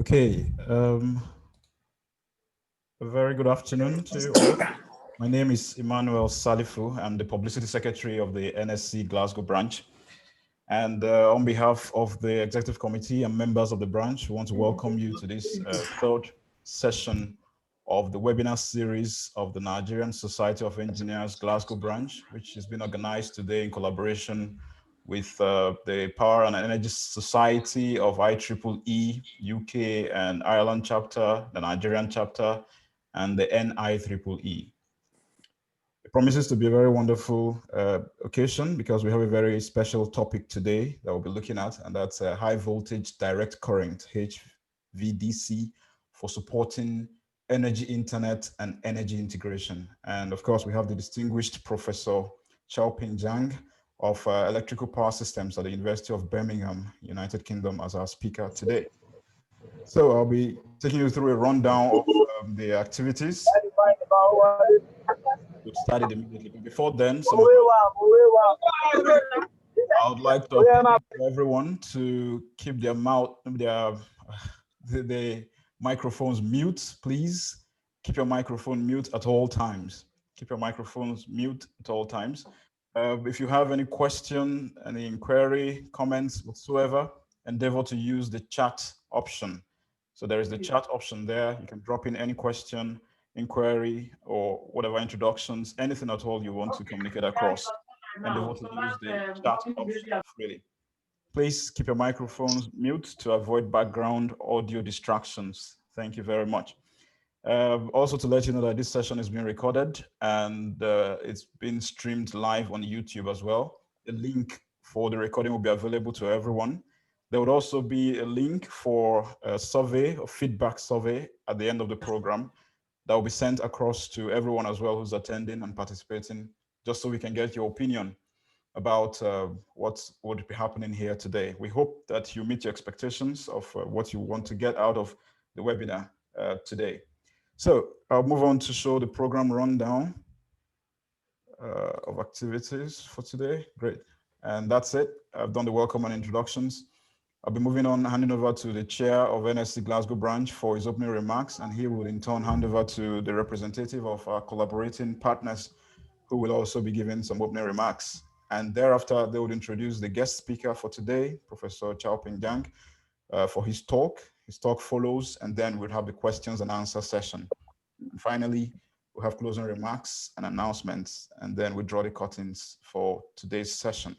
Okay, a very good afternoon to you all. My name is Emmanuel Salifu. I'm the Publicity Secretary of the NSC Glasgow branch. And on behalf of the Executive Committee and members of the branch, we want to welcome you to this third session of the webinar series of the Nigerian Society of Engineers Glasgow branch, which has been organized today in collaboration with the Power and Energy Society of IEEE UK and Ireland chapter, the Nigerian chapter, and the NIEEE. It promises to be a very wonderful occasion because we have a very special topic today that we'll be looking at, and that's a high voltage direct current, HVDC, for supporting energy internet and energy integration. And of course, we have the distinguished Professor Xiao-Ping Zhang of Electrical Power Systems at the University of Birmingham, United Kingdom, as our speaker today. So I'll be taking you through a rundown of the activities. We'll start it immediately. But before then, I would like to appeal to everyone to keep their the microphones mute, please. Keep your microphone mute at all times. Keep your microphones mute at all times. If you have any question, any inquiry, comments whatsoever, endeavor to use the chat option. So there is the chat option there. You can drop in any question, inquiry, or whatever introductions, anything at all you want to communicate across. Endeavor to use the chat option freely. Please keep your microphones mute to avoid background audio distractions. Thank you very much. Also to let you know that this session is being recorded and it's been streamed live on YouTube as well. The link for the recording will be available to everyone. There would also be a link for a survey, a feedback survey at the end of the program that will be sent across to everyone as well who's attending and participating, just so we can get your opinion about what would be happening here today. We hope that you meet your expectations of what you want to get out of the webinar today. So I'll move on to show the program rundown of activities for today. Great. And that's it. I've done the welcome and introductions. I'll be moving on, handing over to the chair of NSC Glasgow branch for his opening remarks, and he will in turn hand over to the representative of our collaborating partners who will also be giving some opening remarks. And thereafter, they would introduce the guest speaker for today, Professor Xiao-Ping Zhang, for his talk. His talk follows, and then we'll have the questions and answer session. And finally, we'll have closing remarks and announcements, and then we draw the curtains for today's session.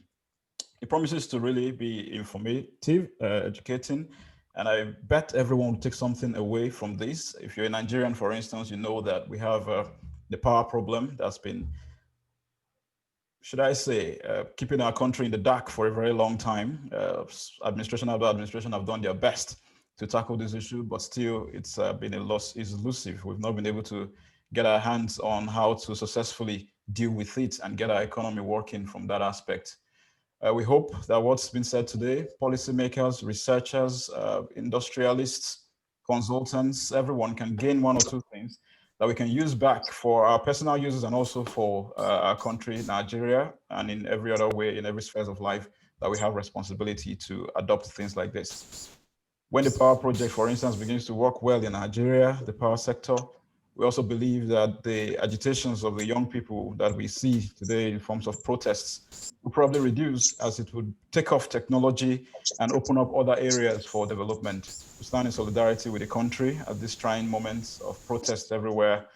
It promises to really be informative, educating, and I bet everyone will take something away from this. If you're a Nigerian, for instance, you know that we have the power problem that's been, should I say, keeping our country in the dark for a very long time. Administration after administration have done their best to tackle this issue, but still it's been it's elusive. We've not been able to get our hands on how to successfully deal with it and get our economy working from that aspect. We hope that what's been said today, policymakers, researchers, industrialists, consultants, everyone can gain one or two things that we can use back for our personal uses and also for our country, Nigeria, and in every other way, in every sphere of life, that we have responsibility to adopt things like this. When the power project, for instance, begins to work well in Nigeria, the power sector, we also believe that the agitations of the young people that we see today in forms of protests will probably reduce as it would take off technology and open up other areas for development. We stand in solidarity with the country at this trying moments of protests everywhere.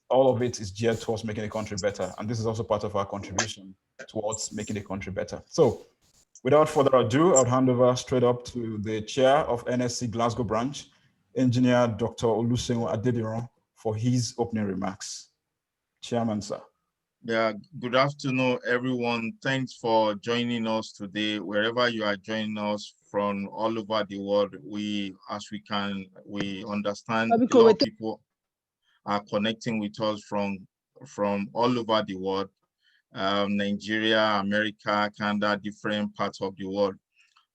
All of it is geared towards making the country better. And this is also part of our contribution towards making the country better. So without further ado, I'll hand over straight up to the chair of NSC Glasgow branch, Engineer Dr. Olusegun Adediran, for his opening remarks. Chairman, sir. Yeah, good afternoon, everyone. Thanks for joining us today, wherever you are joining us from all over the world. We understand a lot of people are connecting with us from all over the world, Nigeria, America, Canada, different parts of the world.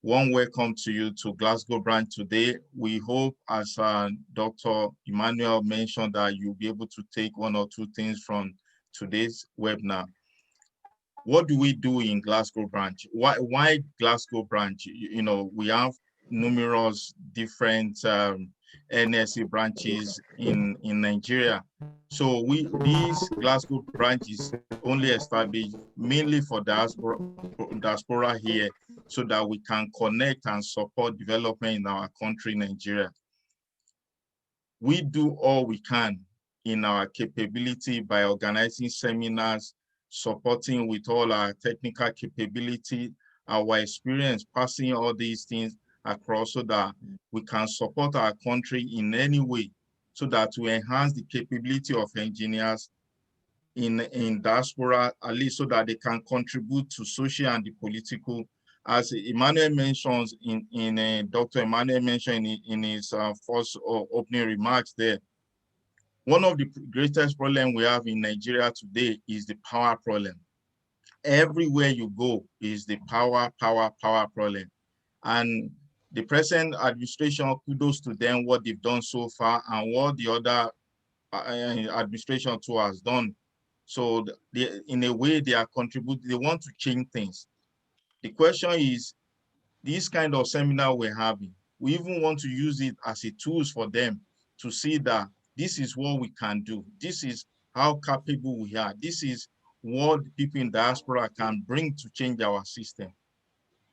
One welcome to you to Glasgow branch today. We hope, as Dr. Emmanuel mentioned, that you'll be able to take one or two things from today's webinar. What do we do in Glasgow branch? Why Glasgow branch? You know, we have numerous different NSE branches in Nigeria. So these Glasgow branches only established mainly for diaspora here, so that we can connect and support development in our country, Nigeria. We do all we can in our capability by organizing seminars, supporting with all our technical capability, our experience, passing all these things across so that we can support our country in any way, so that we enhance the capability of engineers in diaspora, at least so that they can contribute to social and the political. As Emmanuel mentions Dr. Emmanuel mentioned in his first opening remarks there, one of the greatest problems we have in Nigeria today is the power problem. Everywhere you go is the power problem. And the present administration, kudos to them, what they've done so far and what the other administration too has done. So in a way, they are contributing, they want to change things. The question is, this kind of seminar we're having, we even want to use it as a tools for them to see that this is what we can do. This is how capable we are. This is what people in diaspora can bring to change our system.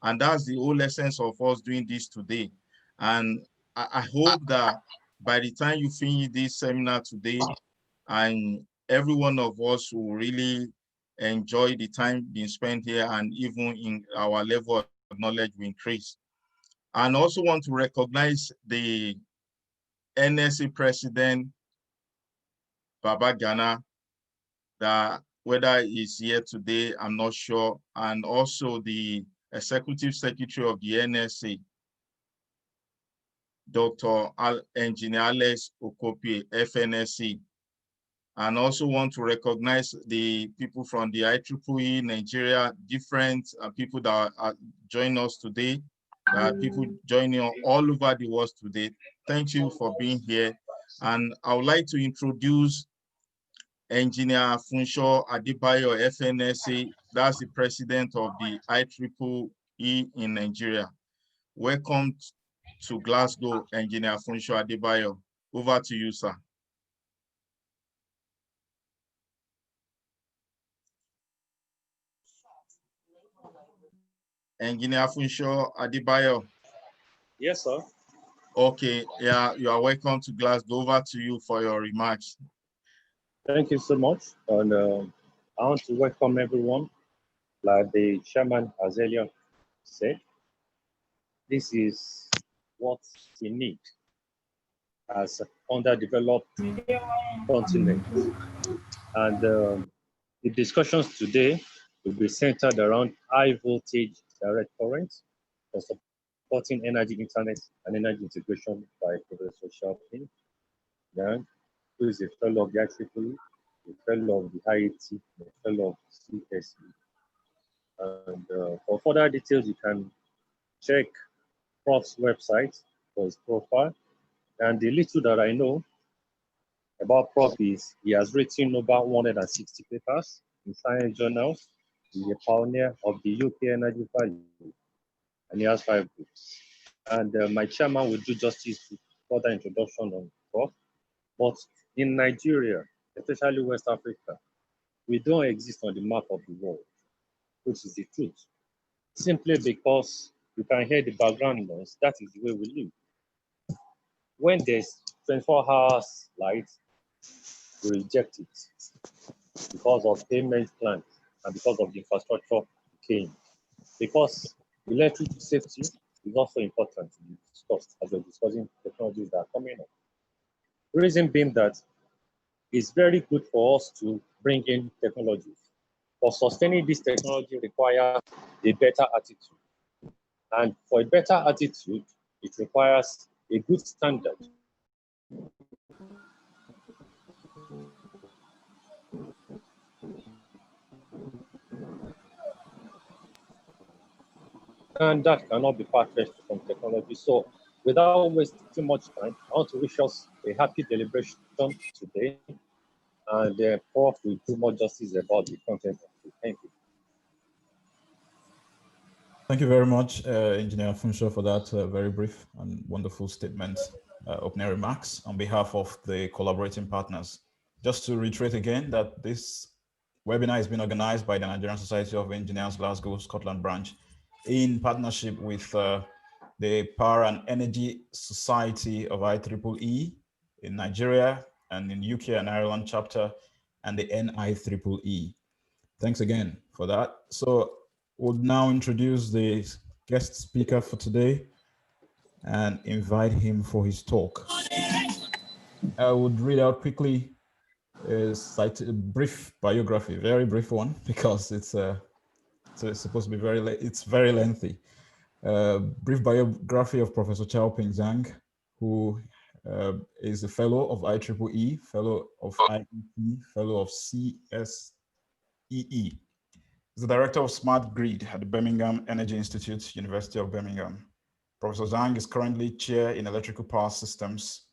And that's the whole essence of us doing this today. And I hope that by the time you finish this seminar today, and every one of us will really enjoy the time being spent here, and even in our level of knowledge will increase. And also want to recognize the NSE president, Baba Ghana, that whether he's here today, I'm not sure, and also the executive secretary of the NSA, Dr. Engineer Alex Okopie, FNSE, and also want to recognize the people from the IEEE Nigeria, different people that are joining us today, people joining all over the world today. Thank you for being here. And I would like to introduce Engineer Funsho Adebayo, FNSA, that's the president of the IEEE in Nigeria. Welcome to Glasgow, Engineer Funsho Adebayo. Over to you, sir. Engineer Funsho Adebayo. Yes, sir. Okay, yeah, you are welcome to Glasgow. Over to you for your remarks. Thank you so much. And I want to welcome everyone. Like the chairman has earlier said, this is what we need as an underdeveloped continent. And the discussions today will be centered around high voltage direct current for supporting energy internet and energy integration by Professor Xiao-Ping, who is a fellow of the IEEE, a fellow of the FIET, a fellow of the FCSEE. And for further details, you can check Prof's website for his profile. And the little that I know about Prof is he has written over 160 papers in science journals. He's a pioneer of the UK energy value, and he has 5 books. And my chairman will do justice to further introduction on Prof. But in Nigeria, especially West Africa, we don't exist on the map of the world, which is the truth. Simply because you can hear the background noise, that is the way we live. When there's 24 hours light, we reject it because of payment plans and because of the infrastructure decaying. Because electric safety is also important to be discussed as we're discussing technologies that are coming up. The reason being that it's very good for us to bring in technologies. For sustaining this technology requires a better attitude. And for a better attitude, it requires a good standard. And that cannot be far-fetched from technology. So without wasting too much time, I want to wish us a happy deliberation today. And the Prof will do more justice about the content. Thank you. Thank you very much, Engineer Funsho, for that very brief and wonderful statement, opening remarks on behalf of the collaborating partners. Just to reiterate again that this webinar has been organized by the Nigerian Society of Engineers, Glasgow, Scotland branch, in partnership with the Power and Energy Society of IEEE in Nigeria and in UK and Ireland chapter, and the NIEEE. Thanks again for that. So we'll now introduce the guest speaker for today and invite him for his talk. I would read out quickly a brief biography, very brief one, because it's supposed to be very lengthy. Brief biography of Professor Xiao-Ping Zhang, who is a fellow of IEEE, fellow of IET, fellow of FCSEE. He's the director of Smart Grid at the Birmingham Energy Institute, University of Birmingham. Professor Zhang is currently chair in electrical power systems,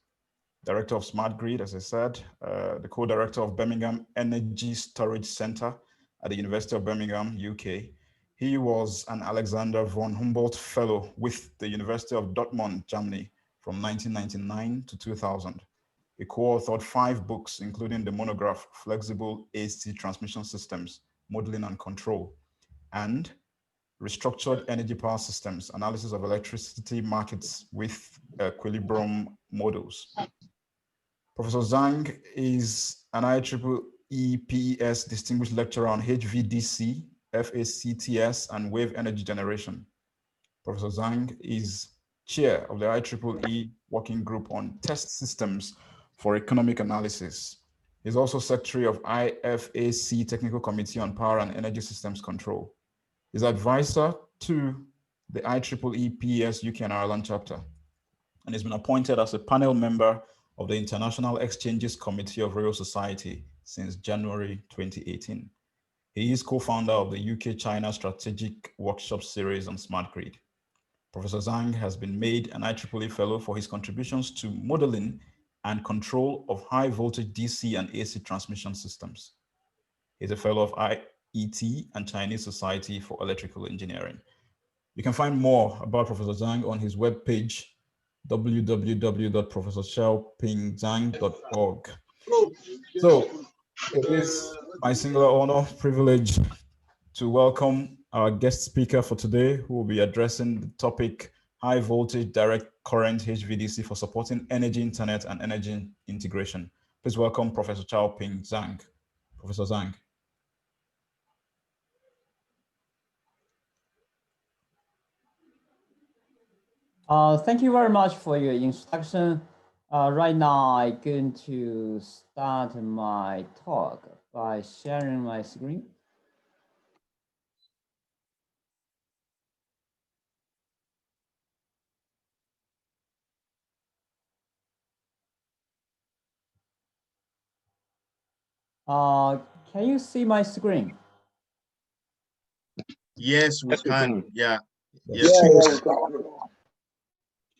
director of Smart Grid, as I said, the co-director of Birmingham Energy Storage Center at the University of Birmingham, UK. He was an Alexander von Humboldt Fellow with the University of Dortmund, Germany, from 1999 to 2000. He co-authored 5 books, including the monograph Flexible AC Transmission Systems, Modeling and Control, and Restructured Energy Power Systems, Analysis of Electricity Markets with Equilibrium Models. Professor Zhang is an IEEE PES Distinguished Lecturer on HVDC, FACTS, and Wave Energy Generation. Professor Zhang is chair of the IEEE Working Group on Test Systems for Economic Analysis. He's also secretary of IFAC Technical Committee on Power and Energy Systems Control. He's advisor to the IEEE PES UK and Ireland chapter, and he's been appointed as a panel member of the International Exchanges Committee of Royal Society since January 2018. He is co-founder of the UK-China Strategic Workshop Series on Smart Grid. Professor Zhang has been made an IEEE Fellow for his contributions to modeling and control of high voltage DC and AC transmission systems. He's a fellow of IET and Chinese Society for Electrical Engineering. You can find more about Professor Zhang on his webpage, www.professorxiaopingzhang.org. So it is my singular honor, privilege to welcome our guest speaker for today, who will be addressing the topic high voltage direct current HVDC for supporting energy internet and energy integration. Please welcome Professor Xiao-Ping Zhang. Professor Zhang. Thank you very much for your introduction. Right now, I'm going to start my talk by sharing my screen. Can you see my screen? Yes, we can. Yeah. Yes. Yes.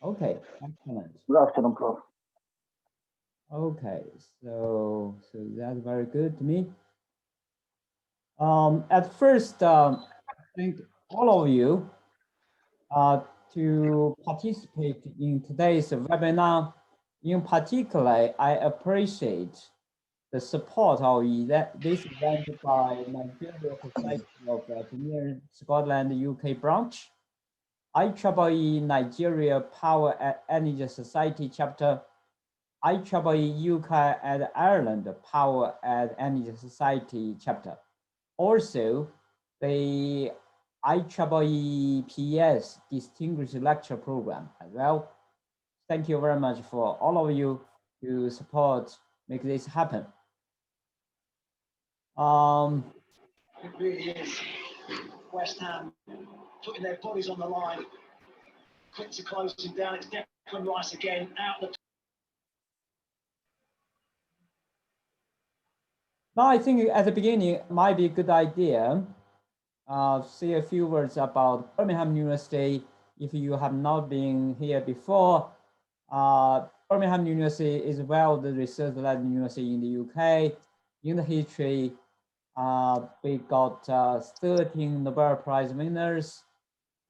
Okay, excellent. Good afternoon, Prof. Okay, so that's very good to me. At first, I thank all of you to participate in today's webinar. In particular, I appreciate the support of this event by Nigeria Society of Engineers Scotland UK branch, IEEE Nigeria Power and Energy Society chapter, IEEE UK and Ireland Power and Energy Society chapter. Also, the IEEE PES Distinguished Lecture Program as well. Thank you very much for all of you to support, make this happen. It really is. West Ham putting their bodies on the line. Quick to close him down. It's Declan Rice again out the. Now, I think at the beginning it might be a good idea say a few words about Birmingham University. If you have not been here before, Birmingham University is the research-led university in the UK. In the history, we got 13 Nobel Prize winners,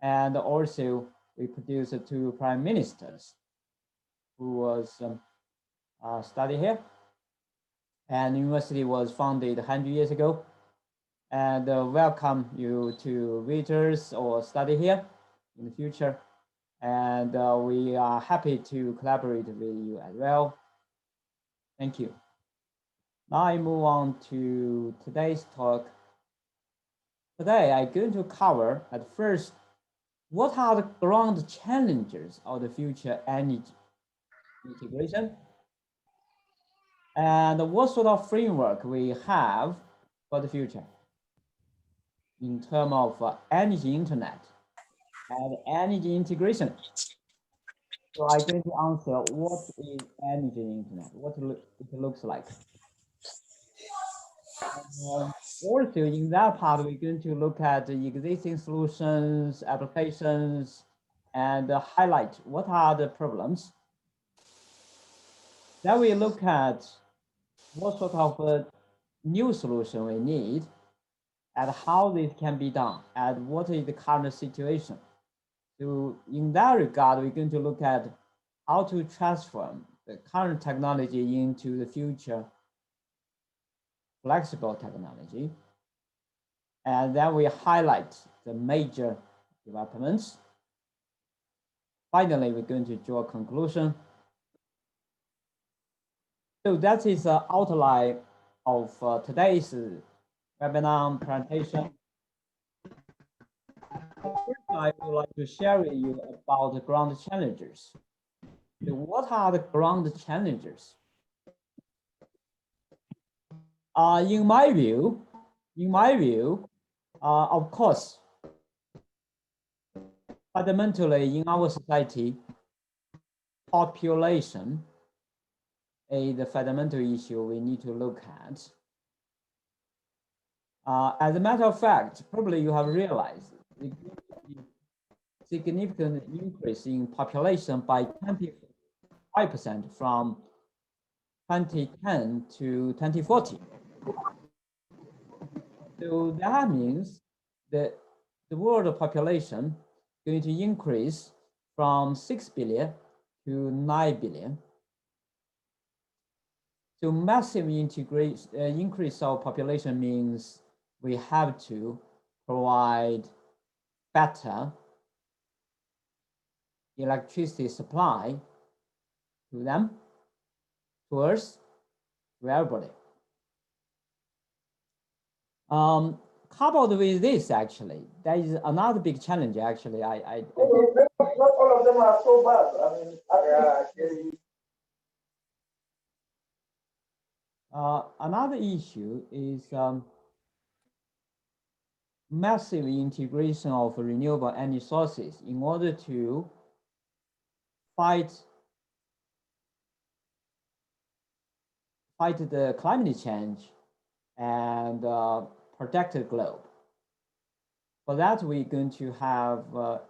And also we produced 2 prime ministers who was study here. And university was founded 100 years ago. And welcome you to visitors or study here in the future. And we are happy to collaborate with you as well. Thank you. Now I move on to today's talk. Today I'm going to cover at first, what are the ground challenges of the future energy integration? And what sort of framework we have for the future in terms of energy internet and energy integration. So I'm going to answer, what is energy internet, what it looks like. Also in that part, we're going to look at the existing solutions, applications, and highlight what are the problems. Then we look at what sort of new solution we need and how this can be done and what is the current situation. So in that regard, we're going to look at how to transform the current technology into the future flexible technology. And then we highlight the major developments. Finally, we're going to draw a conclusion. So that is the outline of today's webinar presentation. First, I would like to share with you about the ground challenges. So what are the ground challenges? In my view, of course, fundamentally in our society, population is the fundamental issue we need to look at. As a matter of fact, probably you have realized the significant increase in population by 25% from 2010 to 2040. So that means that the world population is going to increase from 6 billion to 9 billion. So massive increase of population means we have to provide better electricity supply to them, to us, to everybody. Coupled with this, actually, there is another big challenge. Actually, not all of them are so bad. Another issue is massive integration of renewable energy sources in order to fight the climate change and protect the globe. For that, we're going to have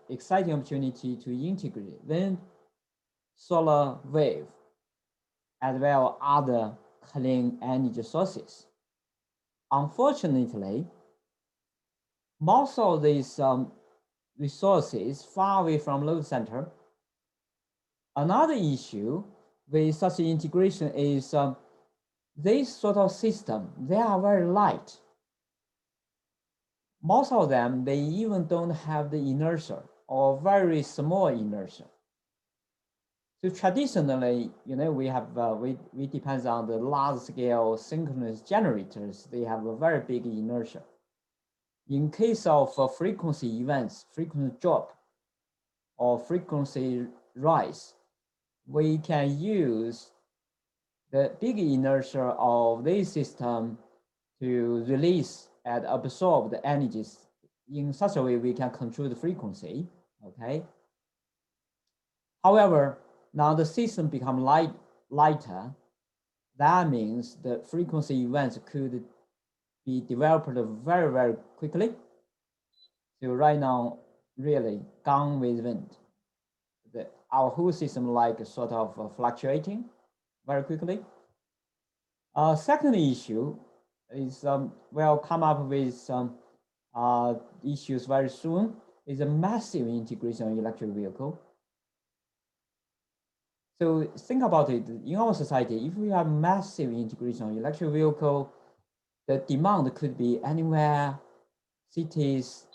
exciting opportunity to integrate wind, solar, wave, as well as other clean energy sources. Unfortunately, most of these resources far away from load center. Another issue with such integration is this sort of system, they are very light. Most of them, they even don't have the inertia or very small inertia. So traditionally, we have we depend on the large scale synchronous generators. They have a very big inertia. In case of frequency events, frequency drop or frequency rise, we can use the big inertia of this system to release and absorb the energies in such a way we can control the frequency, okay? However, now the system become lighter. That means the frequency events could be developed very, very quickly. So right now, really gone with wind. Our whole system like sort of fluctuating very quickly. Second issue is we'll come up with some issues very soon. is a massive integration of electric vehicle. So think about it, in our society, if we have massive integration of electric vehicle, the demand could be anywhere, cities,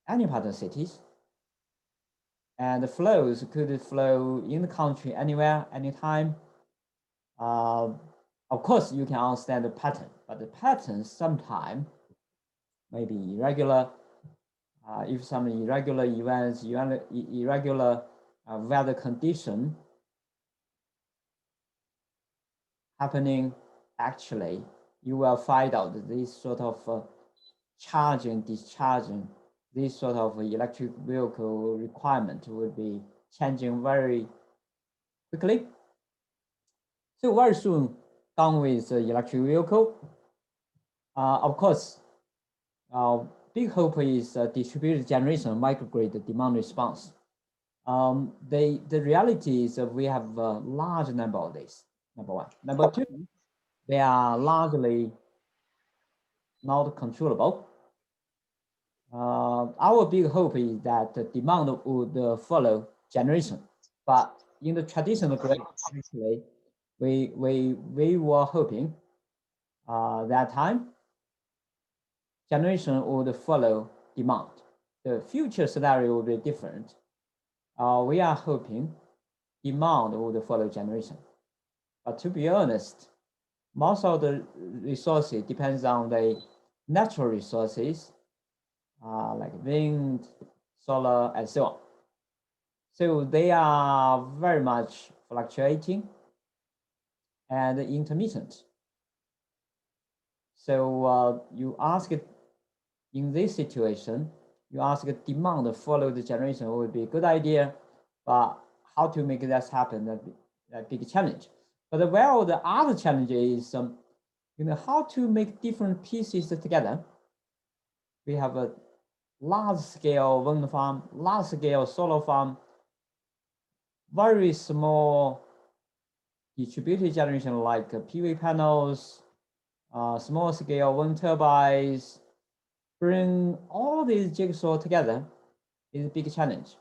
any part of cities. And the flows could flow in the country anywhere, anytime. Of course, you can understand the pattern, but the pattern sometimes may be irregular. If some irregular events, irregular weather condition happening, actually, you will find out that this sort of charging, discharging, this sort of electric vehicle requirement will be changing very quickly. So very soon, done with electric vehicle. Of course, big hope is distributed generation microgrid demand response. The reality is we have a large number of these, number one. Number two, they are largely not controllable. Our big hope is that the demand would follow generation, but in the traditional grid, actually, we were hoping that time generation would follow demand. The future scenario will be different. We are hoping demand would follow generation. But to be honest, most of the resources depends on the natural resources, like wind, solar, and so on. So they are very much fluctuating and intermittent. So you ask it in this situation, you ask demand follow the generation would be a good idea, but how to make that happen, that big challenge. But well, the other challenge is, how to make different pieces together. We have a large scale wind farm, large scale solar farm, very small distributed generation like PV panels, small scale wind turbines. Bring all these jigsaw together is a big challenge.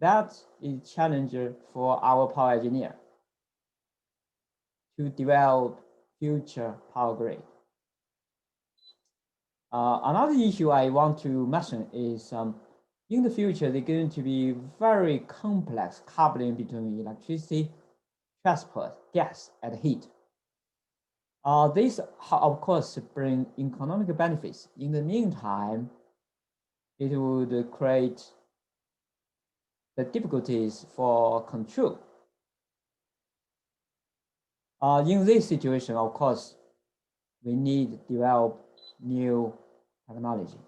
That is a challenge for our power engineer to develop future power grid. Another issue I want to mention is in the future, there's going to be very complex coupling between electricity, transport, gas, and heat. This, of course, bring economic benefits. In the meantime, it would create the difficulties for control. In this situation, of course, we need to develop new technology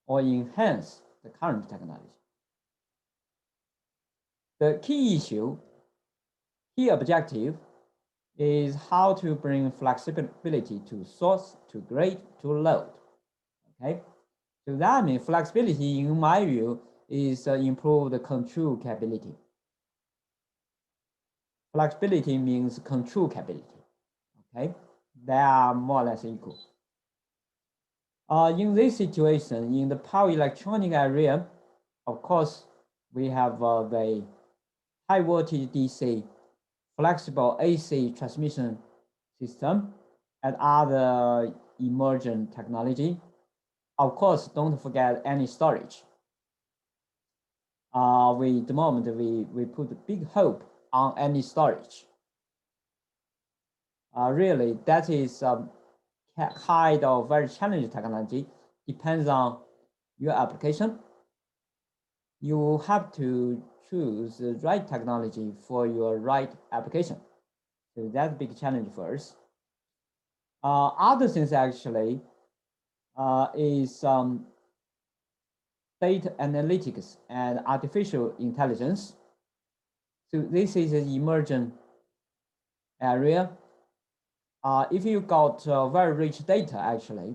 or enhance the current technology. The key issue, key objective is how to bring flexibility to source, to grid, to load. Okay, so that means flexibility, in my view, is improve the control capability. Flexibility means control capability. Okay, they are more or less equal. In this situation, in the power electronic area, of course, we have the high voltage DC, flexible AC transmission system, and other emerging technology. Of course, don't forget any storage. At the moment, we put big hope on any storage. Really, that is kind of very challenging technology. Depends on your application. You have to choose the right technology for your right application. So that's a big challenge for us. Other things actually is data analytics and artificial intelligence. So this is an emerging area. If you got very rich data, actually,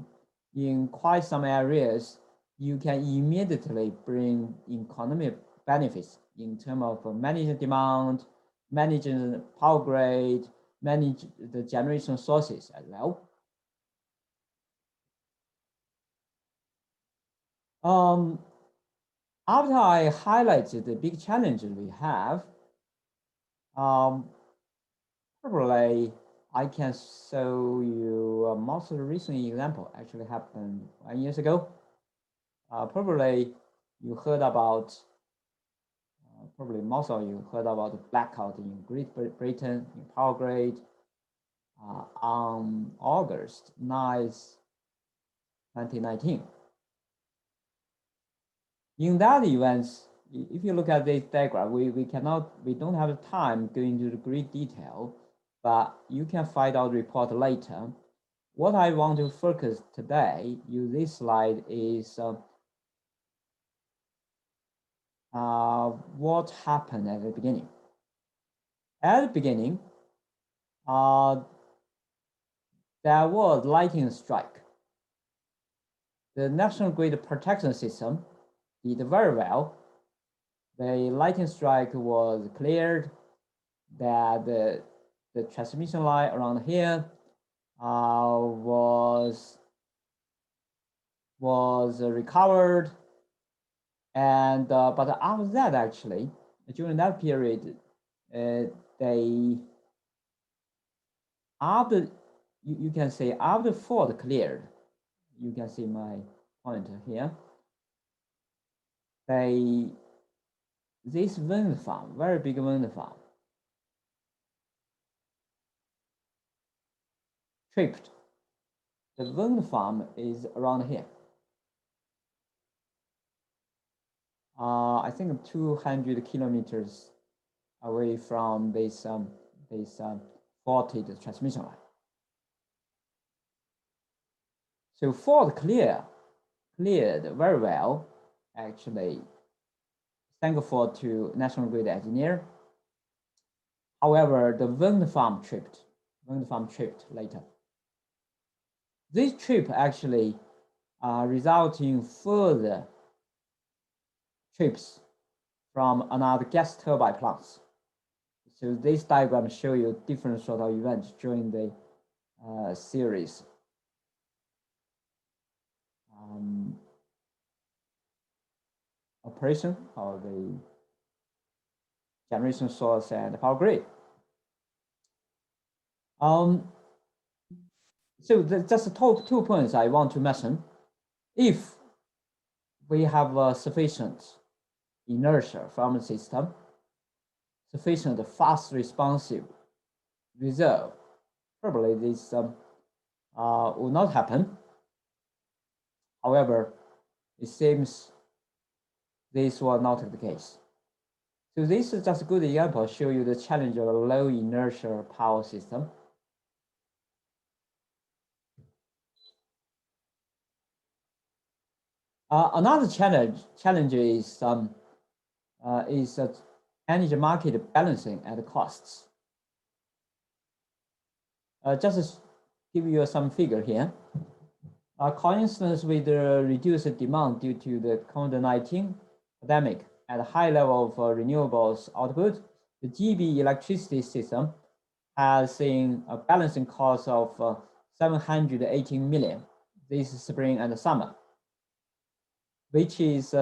in quite some areas, you can immediately bring economic benefits in terms of managing demand, managing power grid, manage the generation sources as well. After I highlighted the big challenges we have, probably I can show you a most recent example. Actually happened 1 year ago. Probably you heard about, probably most of you heard about the blackout in Great Britain in power grid on August 9th, 2019. In that event, if you look at this diagram, we don't have time going into the great detail, but you can find out the report later. What I want to focus today, use this slide, is what happened at the beginning. At the beginning, there was lightning strike. The National Grid Protection System did very well. The lightning strike was cleared, that the transmission line around here was recovered, and but after that, actually during that period, after you can say after fault cleared, you can see my pointer here. This wind farm, very big wind farm, tripped. The wind farm is around here. I think 200 kilometers away from this faulted transmission line. So fault cleared very well, actually. Thankful to National Grid engineer. However, the wind farm tripped later. This trip actually resulted in further trips from another gas turbine plants. So this diagram shows you different sort of events during the series. Operation of the generation source and power grid. So just two points I want to mention. If we have sufficient inertia from the system, sufficient fast responsive reserve, probably this will not happen. However, it seems this was not the case. So this is just a good example to show you the challenge of a low inertia power system. Another challenge is energy market balancing at costs. Just to give you some figure here. Coincidence with the reduced demand due to the COVID-19 pandemic at a high level of renewables output, the GB electricity system has seen a balancing cost of 718 million this spring and summer, which is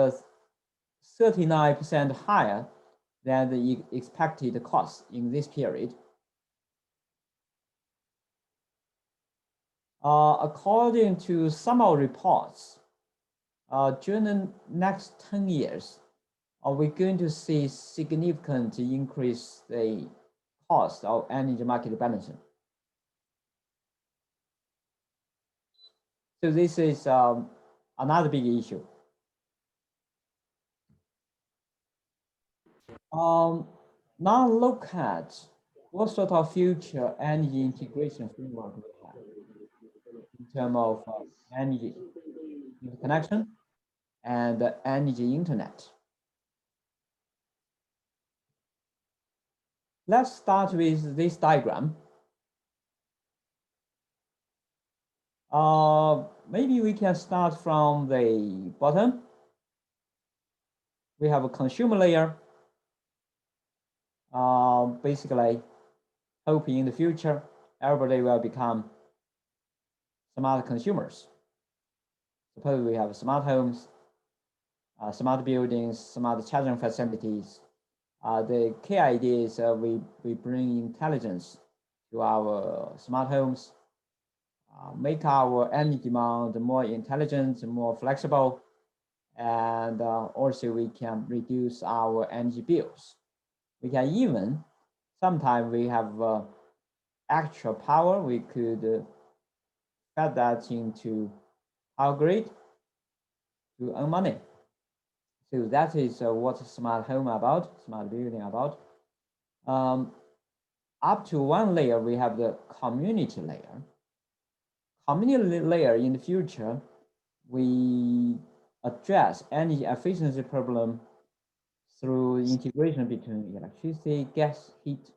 39% higher than the expected cost in this period. According to some of reports, during the next 10 years, we're going to see significant increase the cost of energy market balancing. So this is another big issue. Now look at what sort of future energy integration framework we have in terms of energy interconnection and energy internet. Let's start with this diagram. Maybe we can start from the bottom. We have a consumer layer. Basically, hoping in the future, everybody will become smart consumers. Suppose we have smart homes, smart buildings, smart charging facilities. The key idea is we bring intelligence to our smart homes, make our energy demand more intelligent, more flexible, and also we can reduce our energy bills. We can even, sometimes we have extra power, we could add that into our grid to earn money. So that is what smart home about, smart building about. Up to one layer, we have the community layer. Community layer in the future, we address energy efficiency problem through integration between electricity, gas, heat,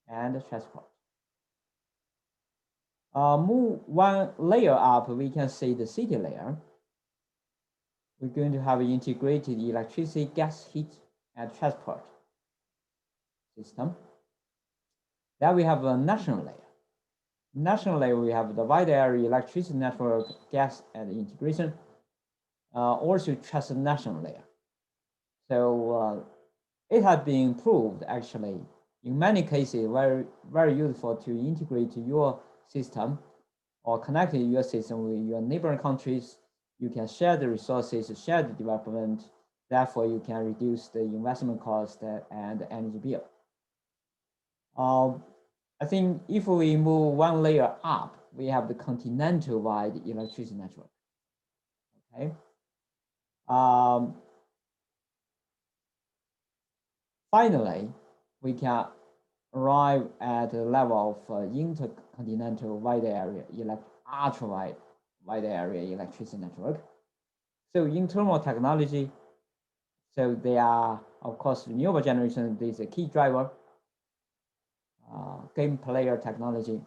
and transport. Move one layer up, we can see the city layer. We're going to have an integrated electricity, gas, heat, and transport system. Then we have a national layer. National layer, we have the wide area electricity network, gas, and integration. Also transnational layer. So it has been improved actually. In many cases, very useful to integrate your system or connect your system with your neighboring countries. You can share the resources, share the development. Therefore, you can reduce the investment cost and the energy bill. I think if we move one layer up, we have the continental-wide electricity network. Okay. Finally, we can arrive at the level of intercontinental wide area, ultra wide area electricity network. So in terms of technology, so they are, of course, renewable generation is a key driver. Game player technology.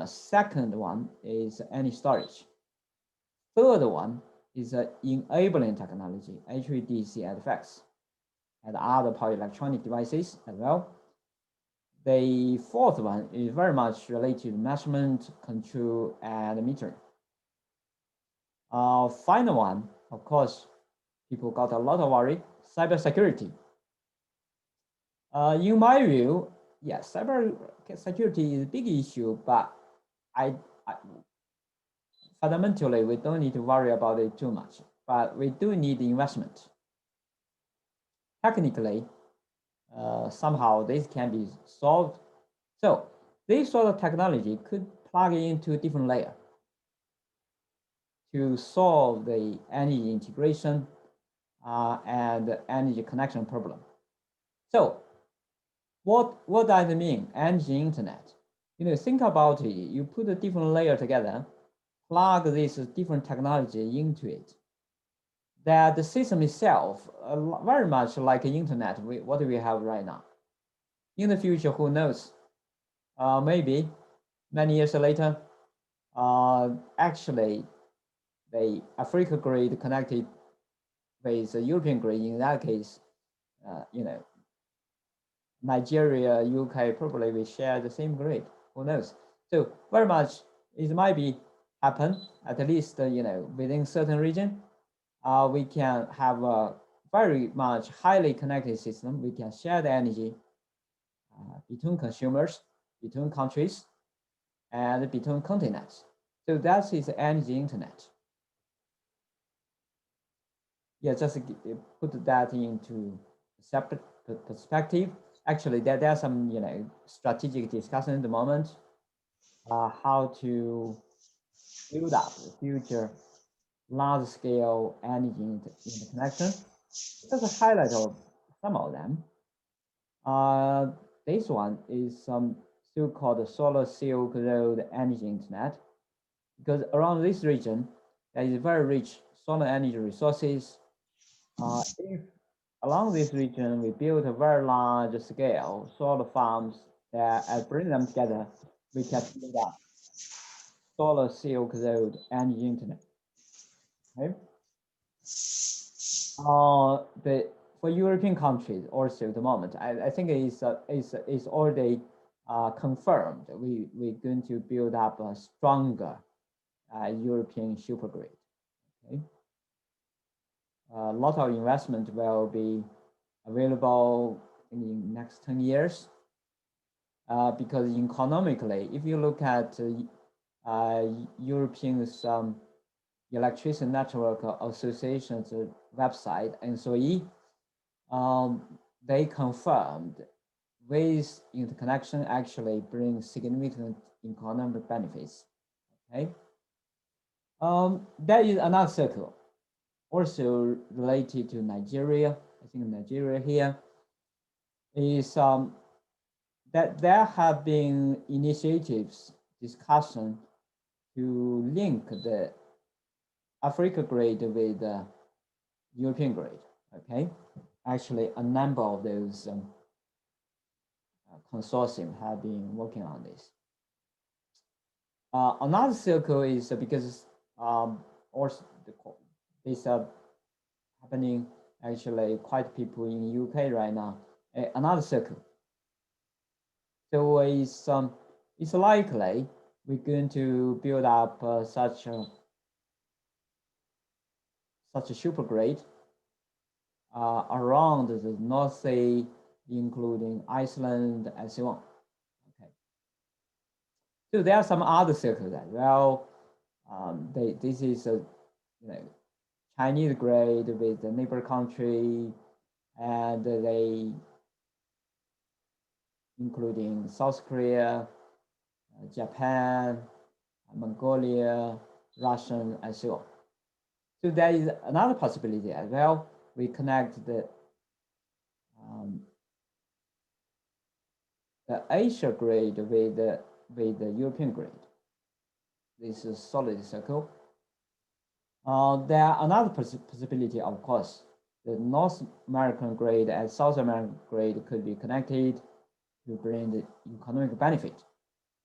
Second one is energy storage. Third one is enabling technology, HVDC and FETs, and other power electronic devices as well. The fourth one is very much related to measurement, control, and metering. Final one, of course, people got a lot of worry, cybersecurity. In my view, yes, cybersecurity is a big issue, but fundamentally, we don't need to worry about it too much, but we do need investment. Technically, somehow this can be solved. So this sort of technology could plug into a different layer to solve the energy integration and energy connection problem. So what does it mean, energy internet? You know, think about it. You put a different layer together, plug this different technology into it. That the system itself, very much like the internet, what we have right now. In the future, who knows? Maybe many years later, actually, the Africa grid connected with the European grid. In that case, you know, Nigeria, UK probably will share the same grid. Who knows? So very much it might be happen at least you know, within certain region. We can have a very much highly connected system. We can share the energy between consumers, between countries, and between continents. So that is energy internet. Yeah, just put that into separate perspective. Actually, there's some, you know, strategic discussion at the moment, how to build up the future large-scale energy interconnection. Just a highlight of some of them. This one is some so-called solar Silk Road energy internet, because around this region, there is very rich solar energy resources. If along this region, we build a very large scale solar farms that bring them together, we can build up solar Silk Road energy internet. Okay. For European countries also at the moment, I think it's already confirmed. We're going to build up a stronger European supergrid. Okay. a lot of investment will be available in the next 10 years. Because economically, if you look at European Electricity Network Association's website, FCSEE, they confirmed with interconnection actually brings significant economic benefits. Okay. There is another circle also related to Nigeria. I think Nigeria here is that there have been initiatives, discussion to link the Africa grid with the European grid. Okay, actually a number of those consortium have been working on this. Another circle is because also this happening actually quite people in UK right now. Another circle. So it's likely we're going to build up such a super grid around the North Sea, including Iceland and so on. Okay. So there are some other circles as well. This is a Chinese grid with the neighbor country, and they including South Korea, Japan, Mongolia, Russian, and so on. So there is another possibility as well. We connect the Asia grid with the European grid. This is a solid circle. There are another possibility, of course. The North American grid and South American grid could be connected to bring the economic benefit.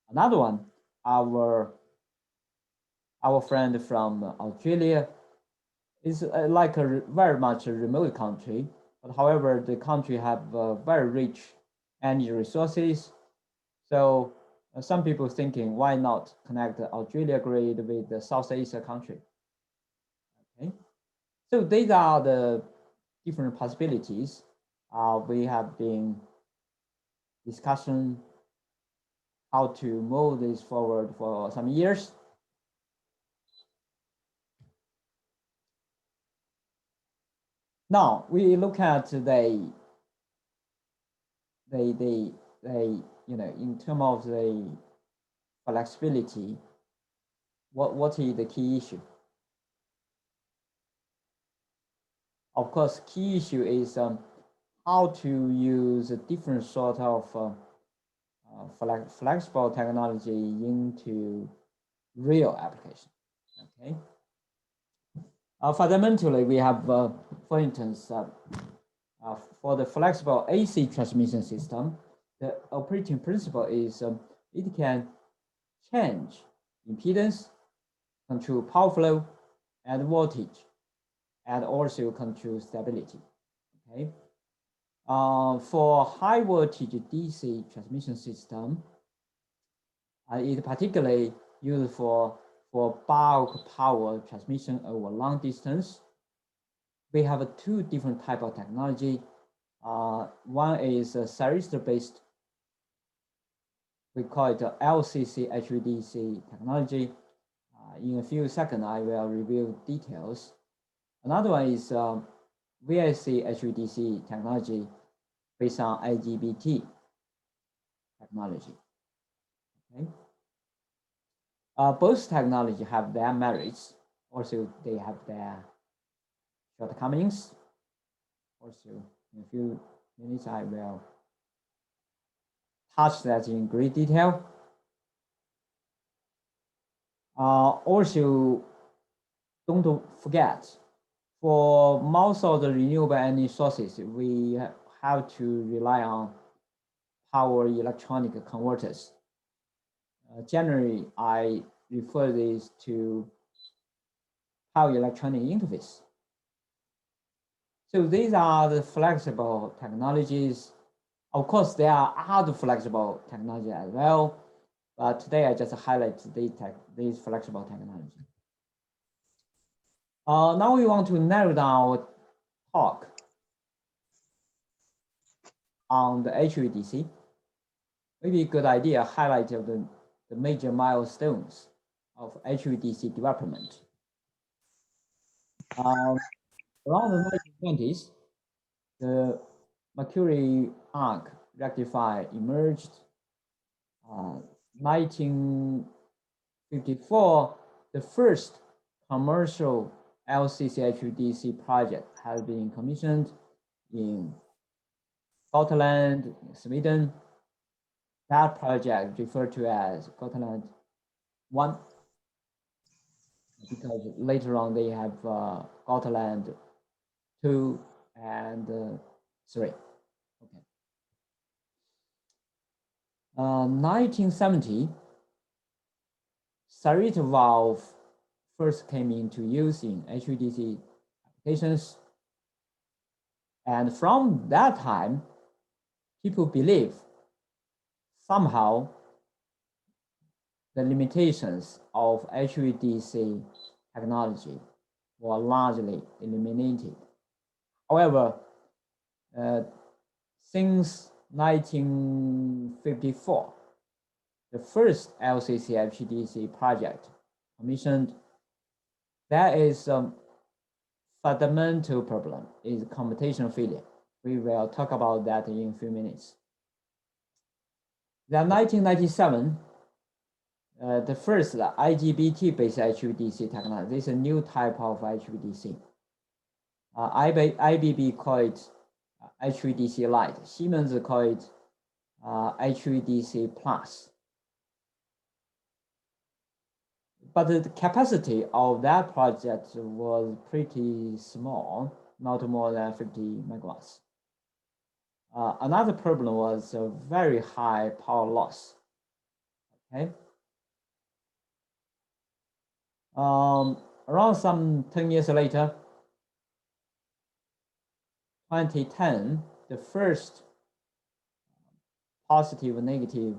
Another one, our friend from Australia is like a very much a remote country, but however, the country have very rich energy resources. So some people thinking, why not connect the Australia grid with the South Asia country? Okay, so these are the different possibilities. We have been discussing how to move this forward for some years. Now we look at the in terms of the flexibility, what is the key issue? Of course, key issue is how to use a different sort of flexible technology into real application. Okay. Fundamentally, we have, for instance, for the flexible AC transmission system, the operating principle is it can change impedance, control power flow, and voltage, and also control stability. Okay. For high voltage DC transmission system, it particularly used for bulk power transmission over long distance. We have two different types of technology. One is Thyristor based. We call it LCC HVDC technology. In a few seconds, I will review details. Another one is VSC HVDC technology based on IGBT technology. Okay. Both technology have their merits. Also, they have their shortcomings. Also, in a few minutes, I will touch that in great detail. Also, don't forget, for most of the renewable energy sources, we have to rely on power electronic converters. Generally, I refer this to power electronic interface. So these are the flexible technologies. Of course, there are other flexible technology as well, but today I just highlight these flexible technology. Now we want to narrow down talk on the HVDC. Maybe a good idea highlight of the major milestones of HVDC development. Around the 1920s, the Mercury arc rectifier emerged. 1954, the first commercial LCC HVDC project has been commissioned in Gotland, Sweden. That project referred to as Gotland 1, because later on they have Gotland 2 and 3. Okay. 1970, Thyristor valve first came into use in HVDC applications. And from that time, people believe somehow the limitations of HVDC technology were largely eliminated. However, since 1954, the first LCC HVDC project commissioned, there is a fundamental problem, is commutation failure. We will talk about that in a few minutes. Then 1997, the first IGBT-based HVDC technology. This is a new type of HVDC. IBB call it HVDC Lite. Siemens call it HVDC Plus. But the capacity of that project was pretty small, not more than 50 megawatts. Another problem was a very high power loss. Okay. Around some 10 years later, 2010, the first positive and negative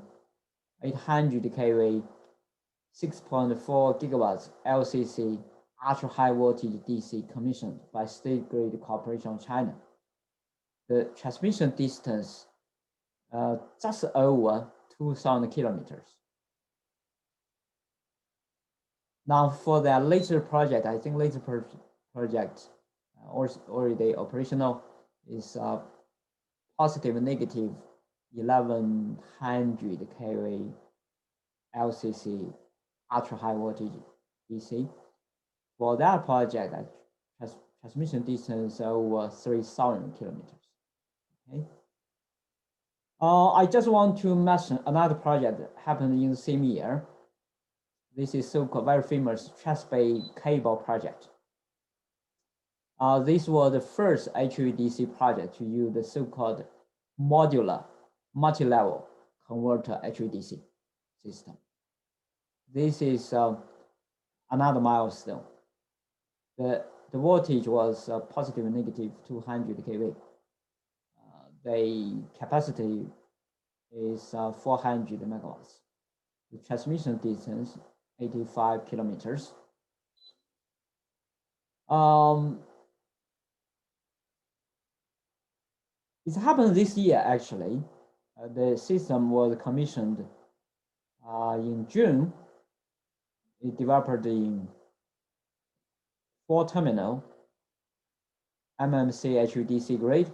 800 kV 6.4 gigawatts LCC ultra high voltage DC commissioned by State Grid Corporation of China. The transmission distance just over 2,000 kilometers. Now for their later project, I think later project already operational is positive and negative 1100 kV LCC ultra high voltage DC. For that project, transmission distance over 3,000 kilometers. Okay. I just want to mention another project that happened in the same year. This is so-called very famous Transbay Cable project. This was the first HVDC project to use the so-called modular multi-level converter HVDC system. This is another milestone. The voltage was positive and negative 200 kV. The capacity is 400 megawatts. The transmission distance 85 kilometers. It happened this year actually. The system was commissioned in June. It developed in 4-terminal MMC HVDC grade.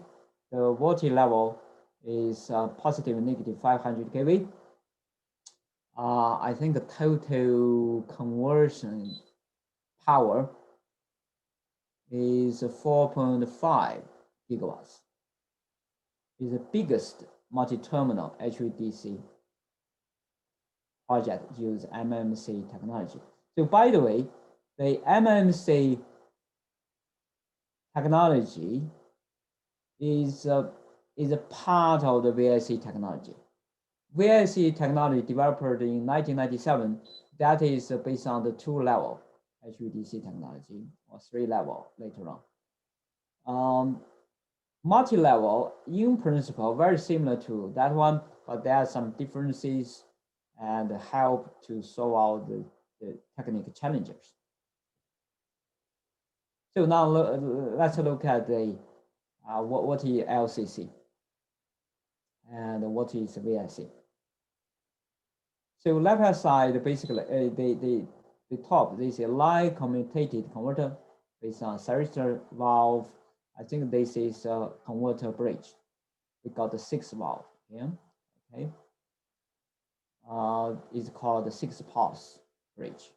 The voltage level is positive and negative 500 kV. I think the total conversion power is 4.5 gigawatts. It's the biggest multi-terminal HVDC project use MMC technology. So by the way, the MMC technology is a part of the VIC technology. VIC technology developed in 1997, that is based on the 2-level HVDC technology, or 3-level later on. Multi-level, in principle, very similar to that one, but there are some differences and help to solve out the technical challenges. So now let's look at the what is LCC and what is VSC. So left-hand side, basically, the top, this is a live commutated converter based on Thyristor valve. I think this is a converter bridge. We got the 6 valve here, okay. It's called the 6-pass bridge,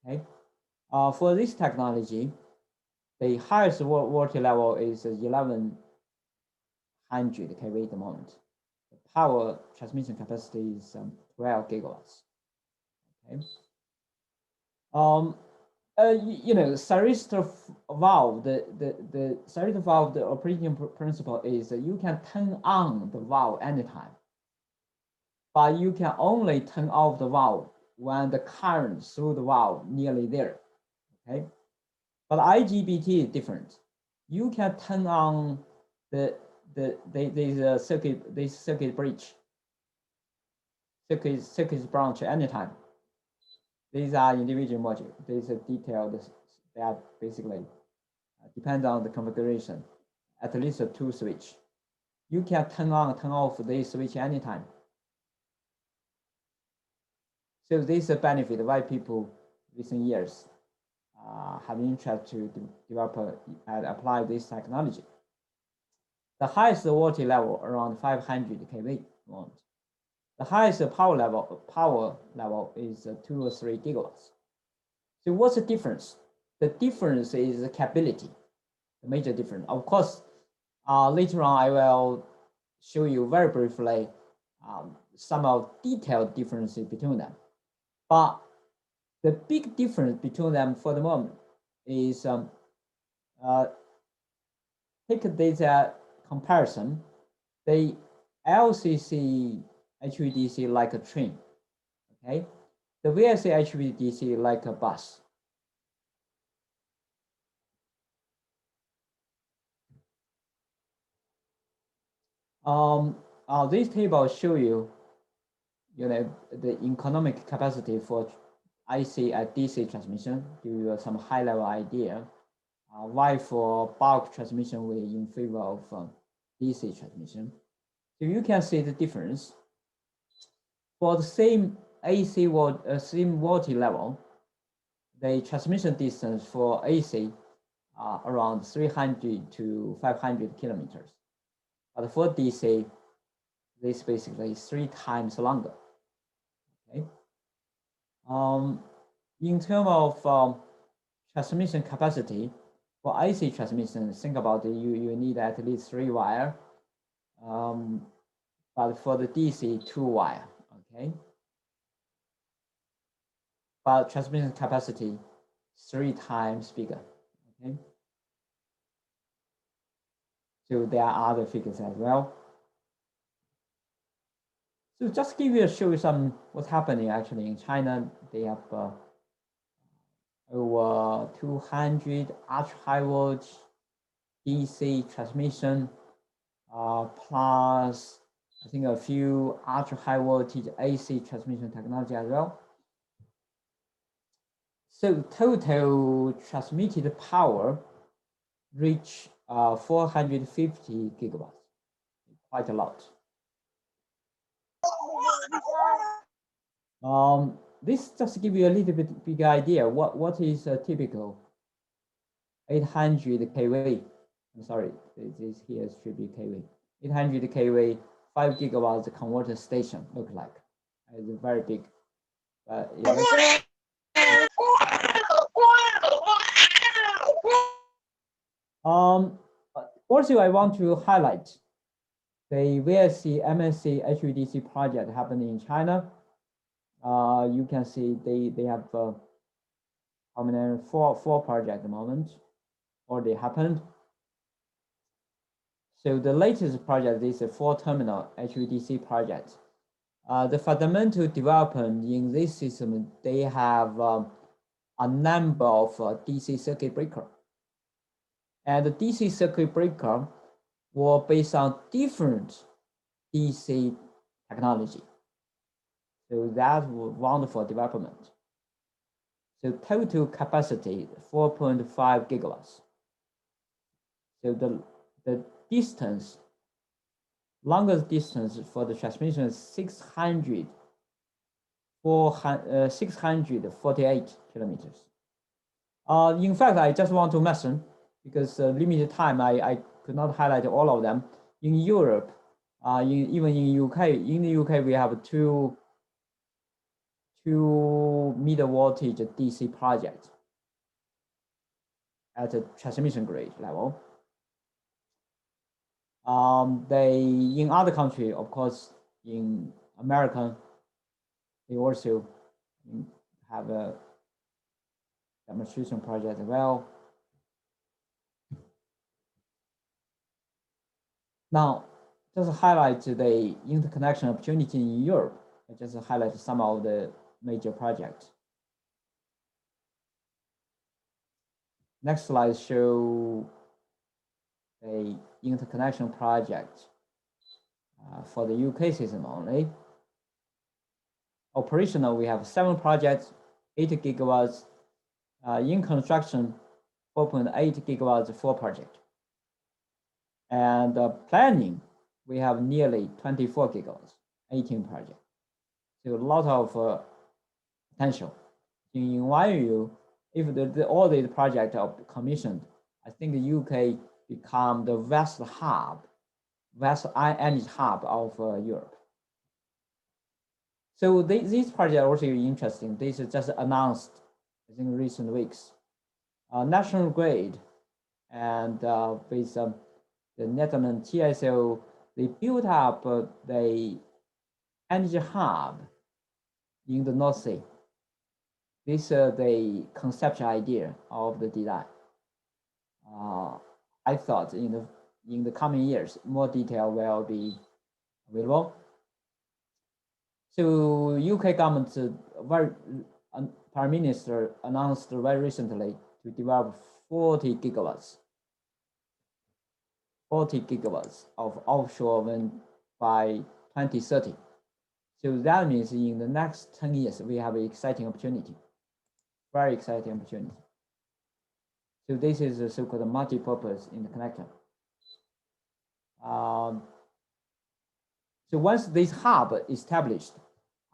okay. For this technology, the highest voltage level is 1100 kV at the moment. The power transmission capacity is 12 gigawatts. Okay. You know, Thyristor valve, the Thyristor valve, the operating principle is that you can turn on the valve anytime, but you can only turn off the valve when the current through the valve nearly there. Okay. But IGBT is different. You can turn on this circuit bridge, circuit branch anytime. These are individual modules. These are detailed that basically depend on the configuration. At least 2 switch. You can turn on, turn off this switch anytime. So this is a benefit why people recent years have interest to develop and apply this technology. The highest voltage level around 500 kV. The highest power level is 2 or 3 gigawatts. So what's the difference? The difference is the capability, the major difference. Of course, later on I will show you very briefly some of detailed differences between them. But the big difference between them for the moment is take this comparison. The LCC HVDC like a train, okay? The VSC HVDC like a bus. This table show you, the economic capacity for IC at DC transmission, give you some high-level idea. Why for bulk transmission we in favor of DC transmission. So you can see the difference. For the same AC same voltage level, the transmission distance for AC around 300 to 500 kilometers. But for DC, this basically is 3 times longer. Okay. In terms of transmission capacity, for IC transmission, think about it, you need at least 3 wire. But for the DC, 2 wire. Okay. But transmission capacity 3 times bigger. Okay. So there are other figures as well. So just show you some what's happening actually in China. They have over 200 ultra high voltage DC transmission, plus I think a few ultra high voltage AC transmission technology as well. So total transmitted power reach 450 gigawatts, quite a lot. This just give you a little bit big idea. What is a typical 800 kV? I'm sorry, this here should be kV. 800 kV, 5 gigawatts converter station look like. It's very big. But also, I want to highlight the VSC MMC HVDC project happening in China. You can see they have how many? Four projects at the moment, already happened. So the latest project is a 4-terminal HVDC project. The fundamental development in this system, they have a number of DC circuit breaker. And the DC circuit breaker were based on different DC technology. So that was wonderful development. So total capacity 4.5 gigawatts. So distance, longest distance for the transmission is 648 kilometers. In fact, I just want to mention, because limited time, I could not highlight all of them. In Europe, even in UK, in the UK, we have two meter voltage DC projects at a transmission grade level. They, in other countries, of course, in America, they also have a demonstration project as well. Now, just highlight the interconnection opportunity in Europe. I just highlight some of the major projects. Next slide show the interconnection project for the UK system only. Operational, we have 7 projects, 8 gigawatts. In construction, 4.8 gigawatts, 4 projects. And planning, we have nearly 24 gigawatts, 18 projects. So a lot of potential. In my view, if all these projects are commissioned, I think the UK become the vast energy hub of Europe. So these projects are also interesting. This is just announced, I think, in recent weeks. National Grid and with the Netherlands TSO, they built up the energy hub in the North Sea. This is the conceptual idea of the design. I thought in the coming years, more detail will be available. So UK government, Prime Minister announced very recently to develop 40 gigawatts of offshore wind by 2030. So that means in the next 10 years, we have an exciting opportunity, very exciting opportunity. So this is a so-called multi-purpose interconnection. So once this hub is established,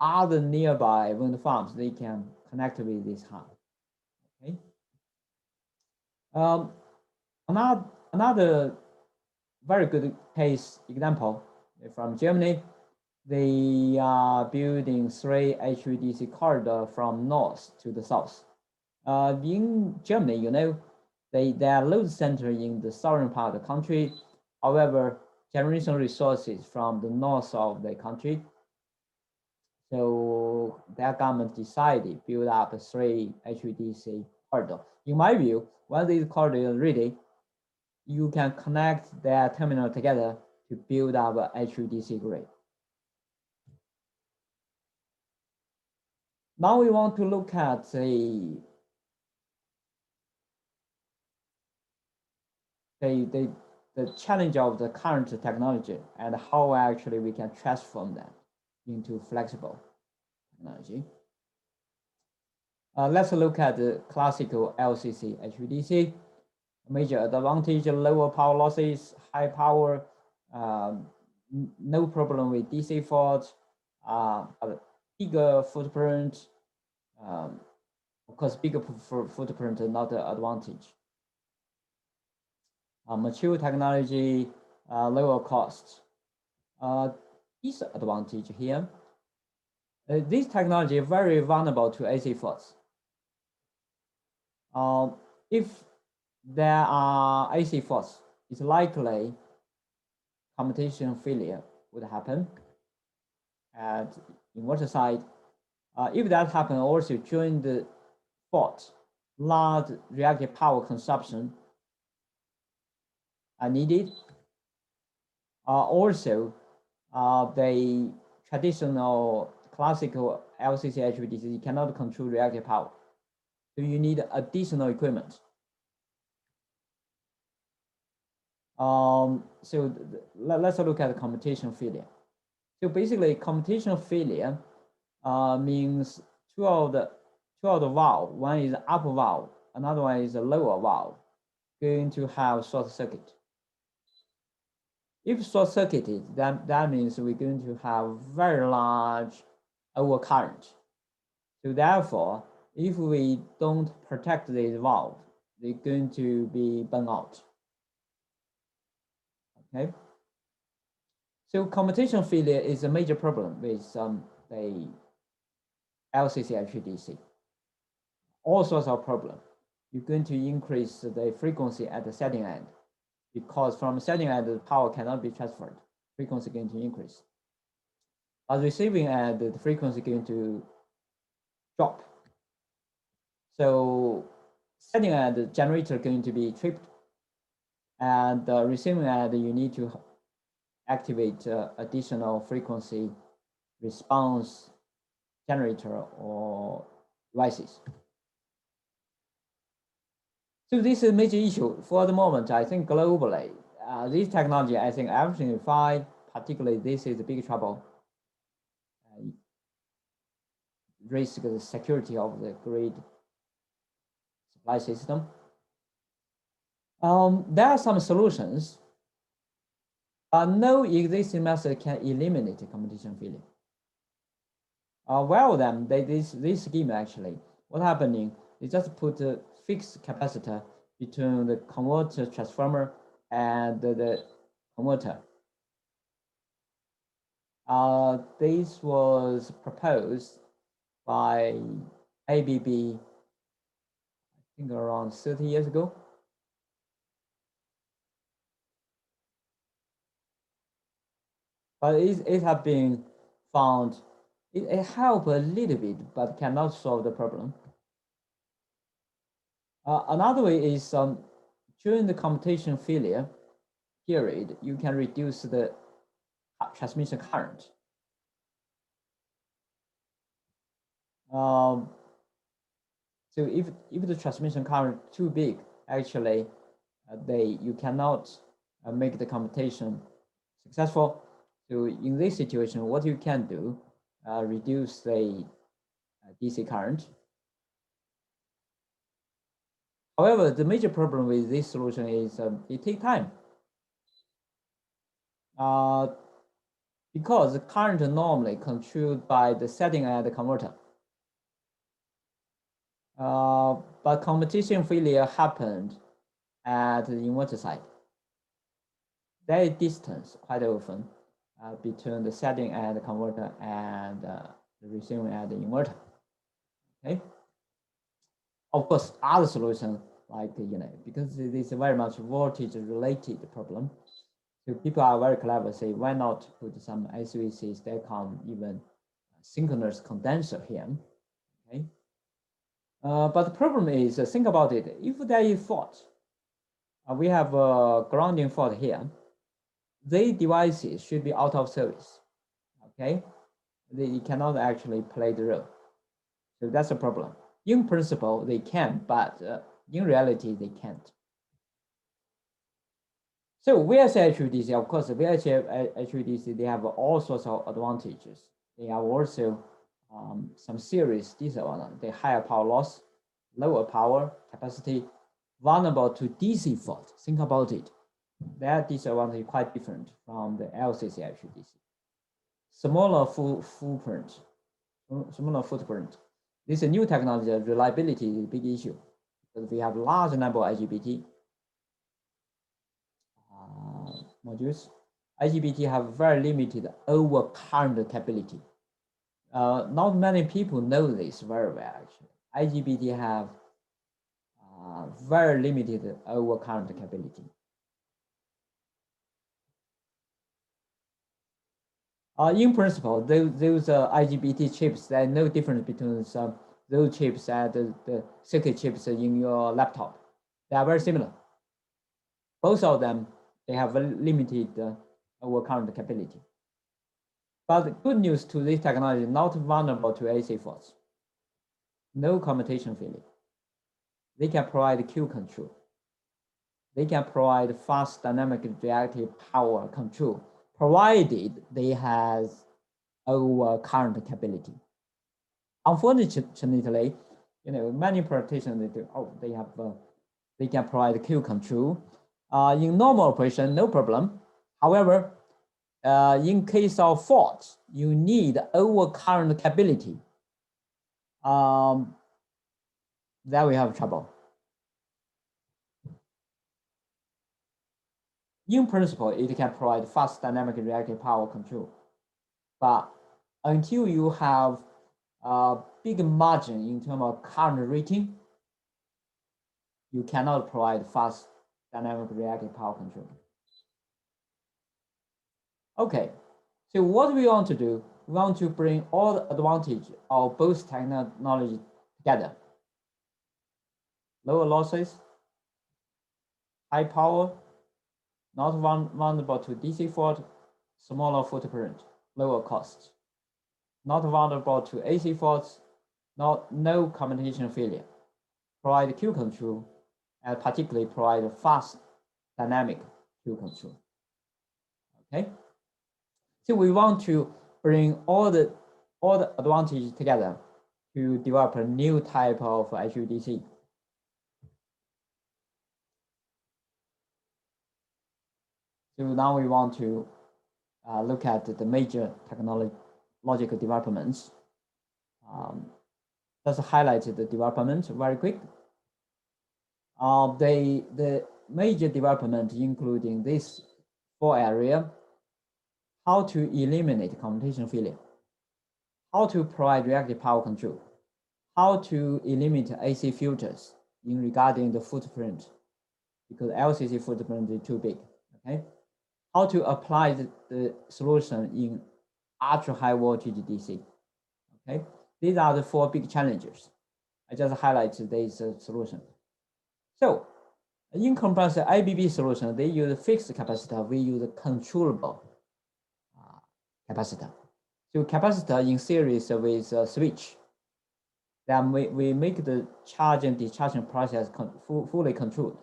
other nearby wind farms, they can connect with this hub. Okay. Another very good case example from Germany. They are building 3 HVDC corridors from north to the south. In Germany, you know, there are load centers in the southern part of the country. However, generation resources from the north of the country. So their government decided to build up 3 HVDC corridors. In my view, when these corridors are ready, you can connect their terminal together to build up a HVDC grid. Now we want to look at the challenge of the current technology and how actually we can transform that into flexible technology. Let's look at the classical LCC HVDC. Major advantage: lower power losses, high power, no problem with DC fault, bigger footprint. Of course, bigger footprint is not an advantage. Mature technology, lower costs. Disadvantage here. This technology is very vulnerable to AC faults. If there are AC faults, it's likely commutation failure would happen at inverter side. If that happens, also during the fault, large reactive power consumption are needed. Also, the traditional classical LCC HVDC cannot control reactive power, so you need additional equipment. So let's look at the commutation failure. So basically, commutation failure means two of the valve. One is upper valve, another one is a lower valve, going to have short circuit. If short-circuited, that means we're going to have very large overcurrent. So therefore, if we don't protect this valve, they're going to be burned out. Okay. So commutation failure is a major problem with the LCC HVDC. All sorts of problems. You're going to increase the frequency at the setting end, because from setting end, the power cannot be transferred. Frequency is going to increase. At receiving end, the frequency is going to drop. So setting end, the generator is going to be tripped. And the receiving end, you need to activate additional frequency response generator or devices. So this is a major issue for the moment. I think globally, this technology, I think everything is fine. Particularly, this is a big trouble. Risk the security of the grid supply system. There are some solutions, but no existing method can eliminate the commutation failure. Well, then this scheme actually, what's happening? They just put a fixed capacitor between the converter transformer and the converter. This was proposed by ABB, I think around 30 years ago. But it has been found, it helped a little bit, but cannot solve the problem. Another way is during the commutation failure period, you can reduce the transmission current. So if the transmission current is too big, actually, you cannot make the commutation successful. So in this situation, what you can do, reduce the DC current. However, the major problem with this solution is it takes time. Because the current normally controlled by the setting at the converter. But commutation failure happened at the inverter side. There is distance quite often between the setting at the converter and the receiving at the inverter. Okay. Of course, other solutions like, because this is very much voltage related problem. So people are very clever, say, why not put some SVC Steadicam, even synchronous condenser here, okay? But the problem is, think about it, if there is fault, we have a grounding fault here, these devices should be out of service, okay? They cannot actually play the role. So that's a problem. In principle, they can, but in reality, they can't. So VHF HVDC, of course, VHF HVDC, they have all sorts of advantages. They have also some serious disadvantages. They higher power loss, lower power capacity, vulnerable to DC fault. Think about it. Their disadvantage is quite different from the LCC HVDC. Smaller footprint. This is a new technology. Reliability is a big issue because we have large number of IGBT modules. IGBT have very limited overcurrent capability. Not many people know this very well, actually. IGBT have very limited overcurrent capability. In principle, those IGBT chips, there are no difference between those chips and the circuit chips in your laptop. They are very similar. Both of them, they have very limited overcurrent capability. But the good news to this technology, not vulnerable to AC faults. No commutation failure. They can provide Q control. They can provide fast dynamic reactive power control, provided they have overcurrent capability. Unfortunately, many practitioners they can provide Q control. In normal operation, no problem. However, in case of fault, you need overcurrent capability. There we have trouble. In principle, it can provide fast dynamic reactive power control. But until you have a big margin in terms of current rating, you cannot provide fast dynamic reactive power control. Okay, so what we want to do, we want to bring all the advantage of both technology together. Lower losses, high power, not vulnerable to DC fault, smaller footprint, lower cost. Not vulnerable to AC faults, no commutation failure. Provide Q control, and particularly provide fast dynamic Q control. Okay. So we want to bring all the advantages together to develop a new type of HVDC. So now we want to look at the major technological developments. Let's highlight the development very quick. The major development including this 4 areas: how to eliminate commutation failure, how to provide reactive power control, how to eliminate AC filters in regarding the footprint, because LCC footprint is too big. Okay. How to apply the solution in ultra high voltage DC. Okay, these are the 4 big challenges. I just highlighted this solution. So, in comparison, IBB solution, they use fixed capacitor. We use a controllable capacitor. So, capacitor in series with a switch. Then we make the charge and discharge process fully controlled.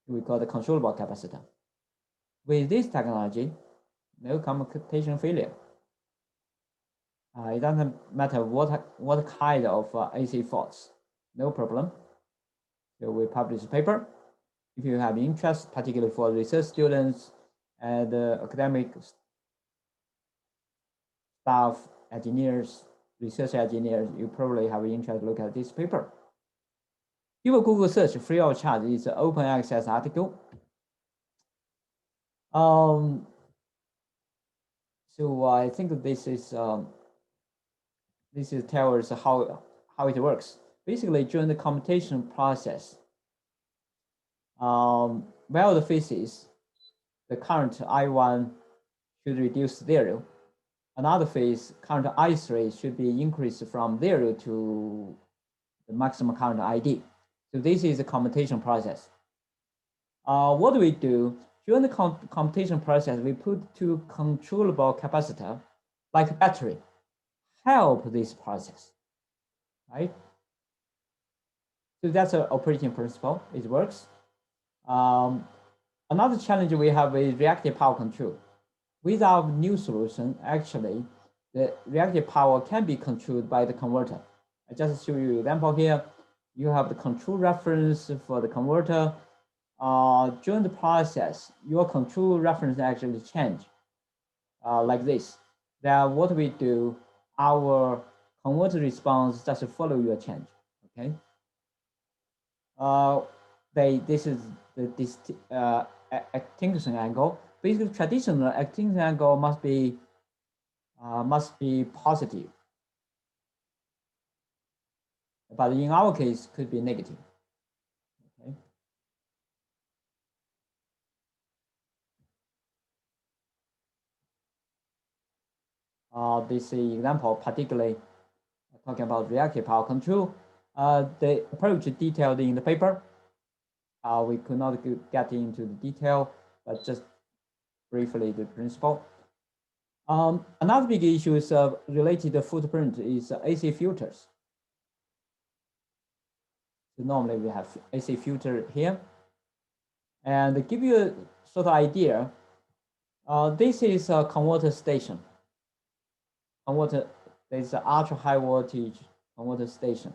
We call the controllable capacitor. With this technology, no commutation failure. It doesn't matter what kind of AC faults, no problem. So we publish a paper. If you have interest, particularly for research students and academic staff, engineers, research engineers, you probably have interest to look at this paper. Give a Google search, free of charge. It's an open access article. So I think this is tells how it works. Basically, during the commutation process, while the phases, the current I1 should reduce to 0. Another phase, current I3 should be increased from 0 to the maximum current ID. So this is a commutation process. What do we do? During the commutation process, we put 2 controllable capacitor, like a battery, help this process, right? So that's an operating principle. It works. Another challenge we have is reactive power control. With our new solution, actually, the reactive power can be controlled by the converter. I just show you an example here. You have the control reference for the converter. During the process, your control reference actually change like this. Then what we do, our converter response just follow your change. Okay. This is the extinction angle. Basically, traditional extinction angle must be positive, but in our case, could be negative. Okay. This example, particularly talking about reactive power control, the approach detailed in the paper. We could not get into the detail, but just briefly the principle. Another big issue is related to footprint is AC filters. So normally we have AC filter here, and to give you a sort of idea, this is a converter station. Converter, there's an ultra high voltage converter station.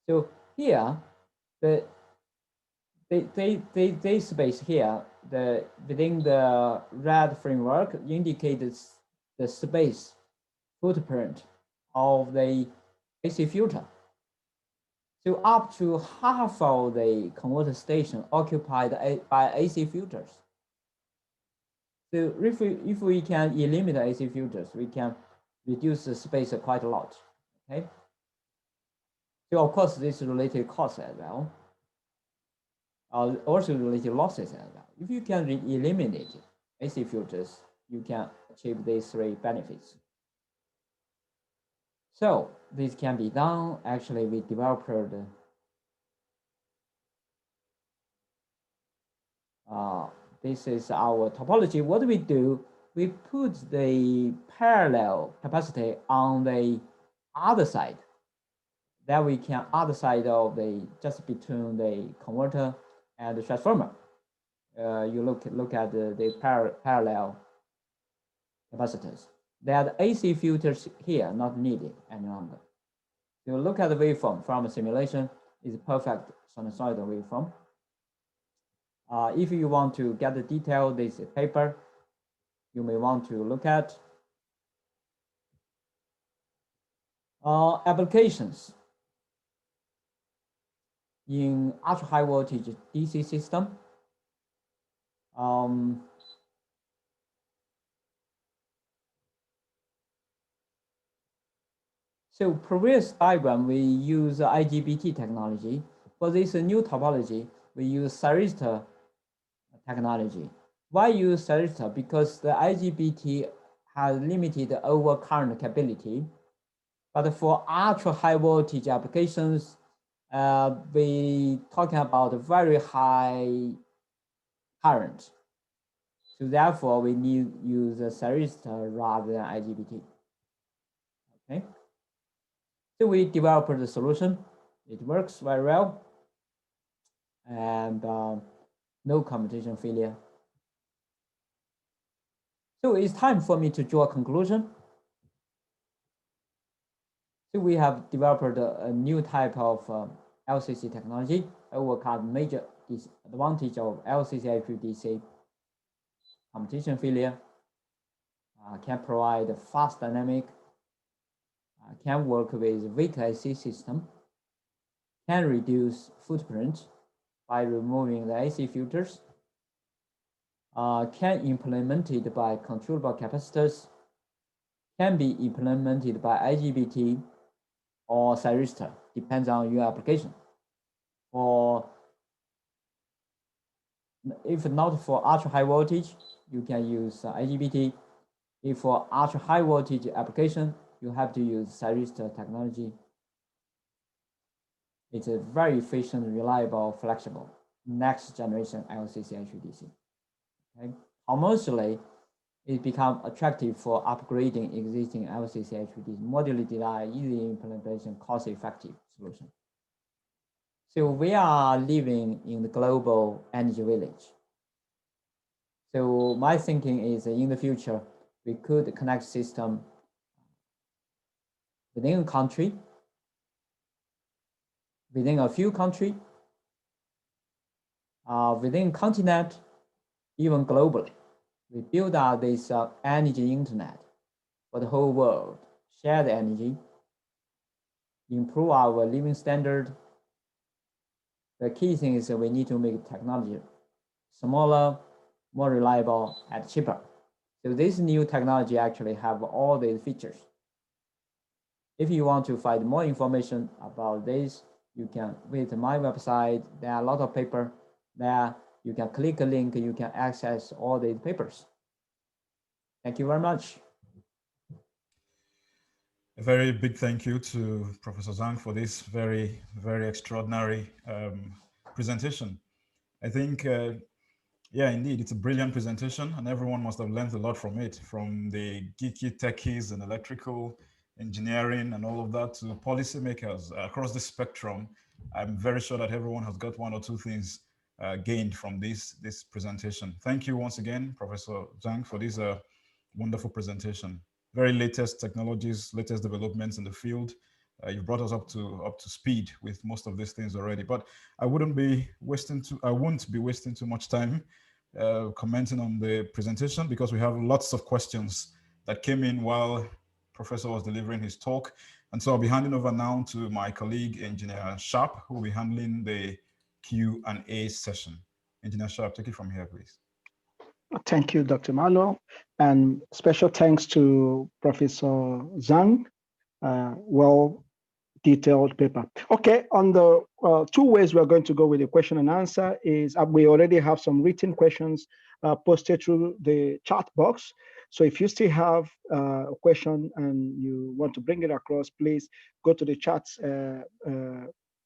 So here, this space here, within the red framework indicates the space footprint of the AC filter. So up to half of the converter station occupied by AC filters. So if we can eliminate AC filters, we can reduce the space quite a lot. Okay. So of course, this is related costs as well. Also related losses as well. If you can eliminate AC filters, you can achieve these three benefits. So this can be done. Actually, we developed this is our topology. What do? We put the parallel capacity on the other side. That we can other side of just between the converter and the transformer. You look at the parallel capacitors. There are the AC filters here not needed any longer. You look at the waveform from a simulation, is perfect sinusoidal waveform. If you want to get the detail, this paper, you may want to look at applications in ultra high voltage DC system. So previous diagram, we use IGBT technology. For this new topology, we use Thyristor technology. Why use Thyristor? Because the IGBT has limited overcurrent capability. But for ultra high voltage applications, we talking about very high current. So therefore, we need use Thyristor rather than IGBT. Okay. So we developed the solution. It works very well, and no commutation failure. So it's time for me to draw a conclusion. So we have developed a new type of LCC technology, overcome major disadvantage of LCC HVDC commutation failure, can provide fast dynamic, can work with weak AC system, can reduce footprint by removing the AC filters, can implemented by controllable capacitors, can be implemented by IGBT or Thyristor, depends on your application. Or if not for ultra high voltage, you can use IGBT. If for ultra high voltage application, you have to use Thyristor technology. It's a very efficient, reliable, flexible, next generation LCC HVDC. Okay. Commercially, it becomes attractive for upgrading existing LCC HVDC modular design, easy implementation, cost-effective solution. So we are living in the global energy village. So my thinking is in the future, we could connect system within a country, within a few countries, within continent, even globally. We build out this energy internet for the whole world, share the energy, improve our living standard. The key thing is that we need to make technology smaller, more reliable, and cheaper. So this new technology actually have all these features. If you want to find more information about this, you can visit my website. There are a lot of papers there. You can click a link, you can access all these papers. Thank you very much. A very big thank you to Professor Zhang for this very, very extraordinary presentation. I think, yeah, indeed, it's a brilliant presentation and everyone must have learned a lot from it, from the geeky techies and electrical engineering and all of that to policymakers across the spectrum. I'm very sure that everyone has got one or two things gained from this presentation. Thank you once again, Professor Zhang, for this wonderful presentation. Very latest technologies, latest developments in the field, You brought us up to speed with most of these things already, but I won't be wasting too much time commenting on the presentation, because we have lots of questions that came in while Professor was delivering his talk. And so I'll be handing over now to my colleague, Engineer Sharp, who will be handling the Q&A session. Engineer Sharp, take it from here, please. Thank you, Dr. Malo, and special thanks to Professor Zhang. Well detailed paper. Okay, on the two ways we're going to go with the question and answer is we already have some written questions posted through the chat box. So if you still have a question and you want to bring it across, please go to the chat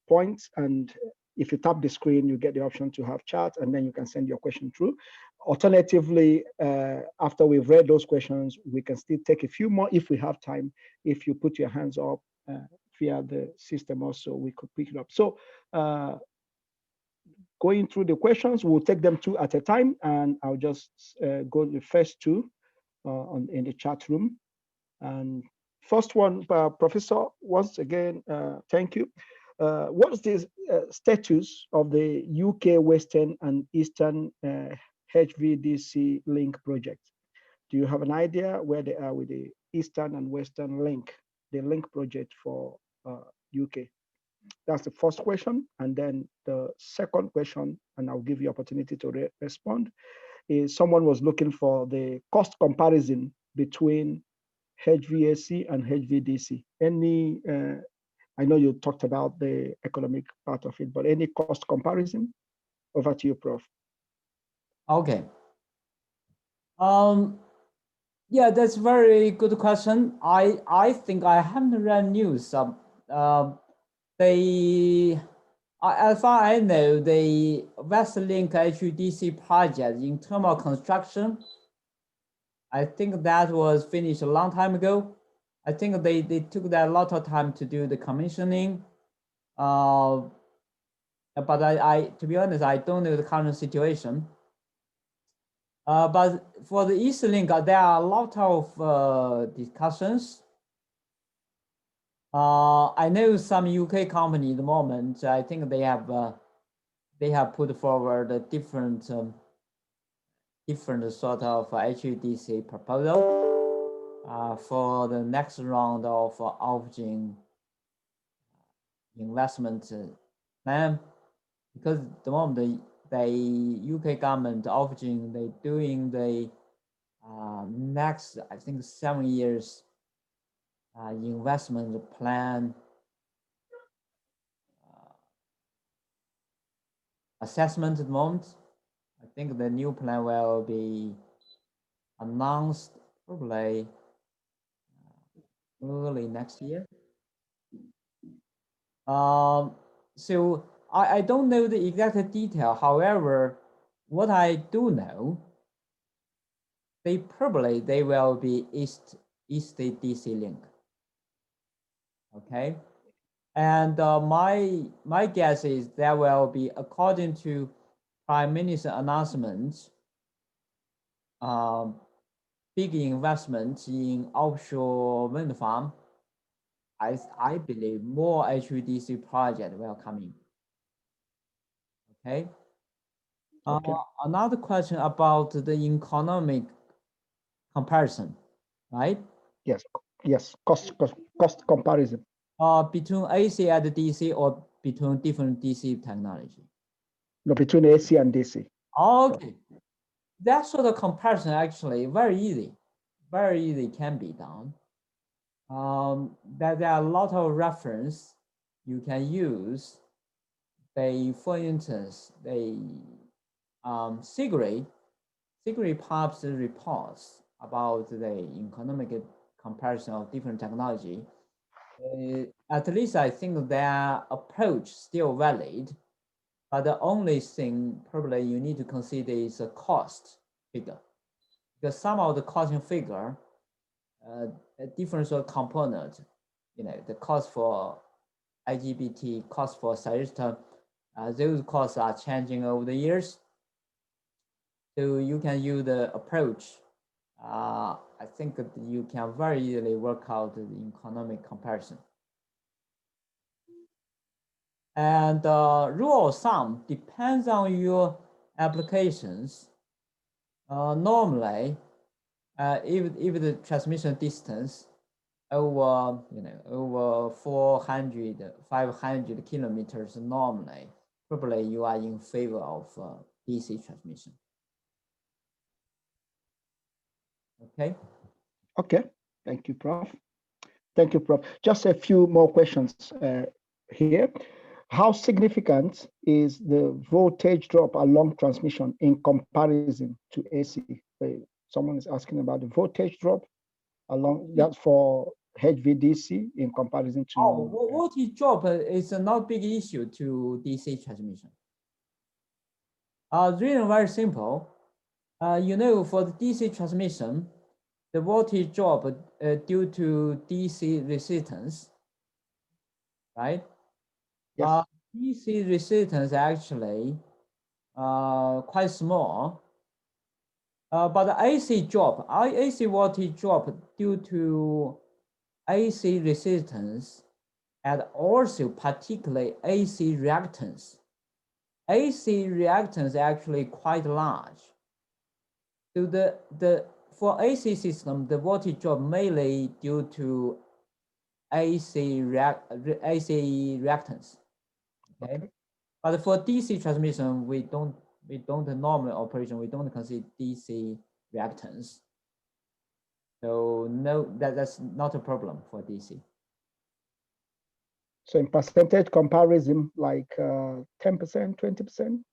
points, and if you tap the screen, you get the option to have chat, and then you can send your question through. Alternatively, after we've read those questions, we can still take a few more if we have time. If you put your hands up via the system also, we could pick it up. So going through the questions, we'll take them two at a time, and I'll just go the first two in the chat room. And first one, Professor, once again, thank you. What's the status of the UK Western and Eastern HVDC link project? Do you have an idea where they are with the Eastern and Western link, the link project for UK? That's the first question. And then the second question, and I'll give you opportunity to respond, is someone was looking for the cost comparison between HVAC and HVDC. Any, I know you talked about the economic part of it, but any cost comparison? Over to you, Prof. Okay. Yeah, that's a very good question. I think I haven't read news. As far as I know, the Westlink HVDC project in terms of construction, I think that was finished a long time ago. I think they took that a lot of time to do the commissioning. But to be honest, I don't know the current situation. But for the Eastlink, there are a lot of discussions. I know some UK company at the moment. I think they have put forward a different sort of HVDC proposal for the next round of Aufjing investment plan, because at the moment the UK government Aufjing, they're doing the next, I think, 7 years investment plan assessment at the moment. I think the new plan will be announced probably early next year. So I don't know the exact detail. However, what I do know, they will be East DC link. Okay, and my guess is there will be, according to Prime Minister's announcements, big investments in offshore wind farm. I believe more HVDC project will come in. Okay. Another question about the economic comparison, right? Yes. Cost comparison. Between AC and DC, or between different DC technology? No, between AC and DC. Okay. That sort of comparison actually very easy can be done. There are a lot of reference you can use. For instance, SIGRE published reports about the economic comparison of different technology. At least I think their approach still valid, but the only thing probably you need to consider is a cost figure, because some of the costing figure, a different sort of component, the cost for IGBT, cost for Thyristor, those costs are changing over the years. So you can use the approach. I think that you can very easily work out the economic comparison. And rule of thumb depends on your applications. Normally, if the transmission distance over over 400, 500 kilometers normally, probably you are in favor of DC transmission. Okay. Okay. Thank you, Prof. Thank you, Prof. Just a few more questions here. How significant is the voltage drop along transmission in comparison to AC? Someone is asking about the voltage drop along that for HVDC in comparison to. Voltage drop is not big issue to DC transmission. The reason very simple. You know, for the DC transmission, the voltage drop due to DC resistance, right? Yes. DC resistance actually quite small, but the AC drop, AC voltage drop due to AC resistance and also particularly AC reactance. AC reactance actually quite large. So for AC system, the voltage drop mainly due to AC reactance. Okay. But for DC transmission, we don't normally operation, we don't consider DC reactance. So no, that's not a problem for DC. So in percentage comparison, like 10%, 20%?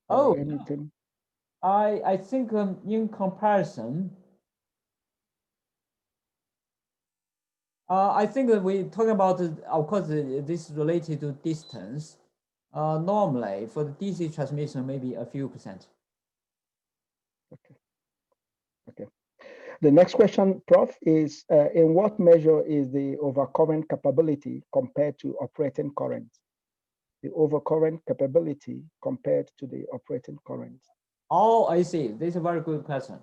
Oh, anything? I think in comparison, I think that we talking about, of course, this is related to distance. Normally, for the DC transmission, maybe a few percent. Okay. Okay. The next question, Prof, is in what measure is the overcurrent capability compared to operating current? The overcurrent capability compared to the operating current. Oh, I see. This is a very good question.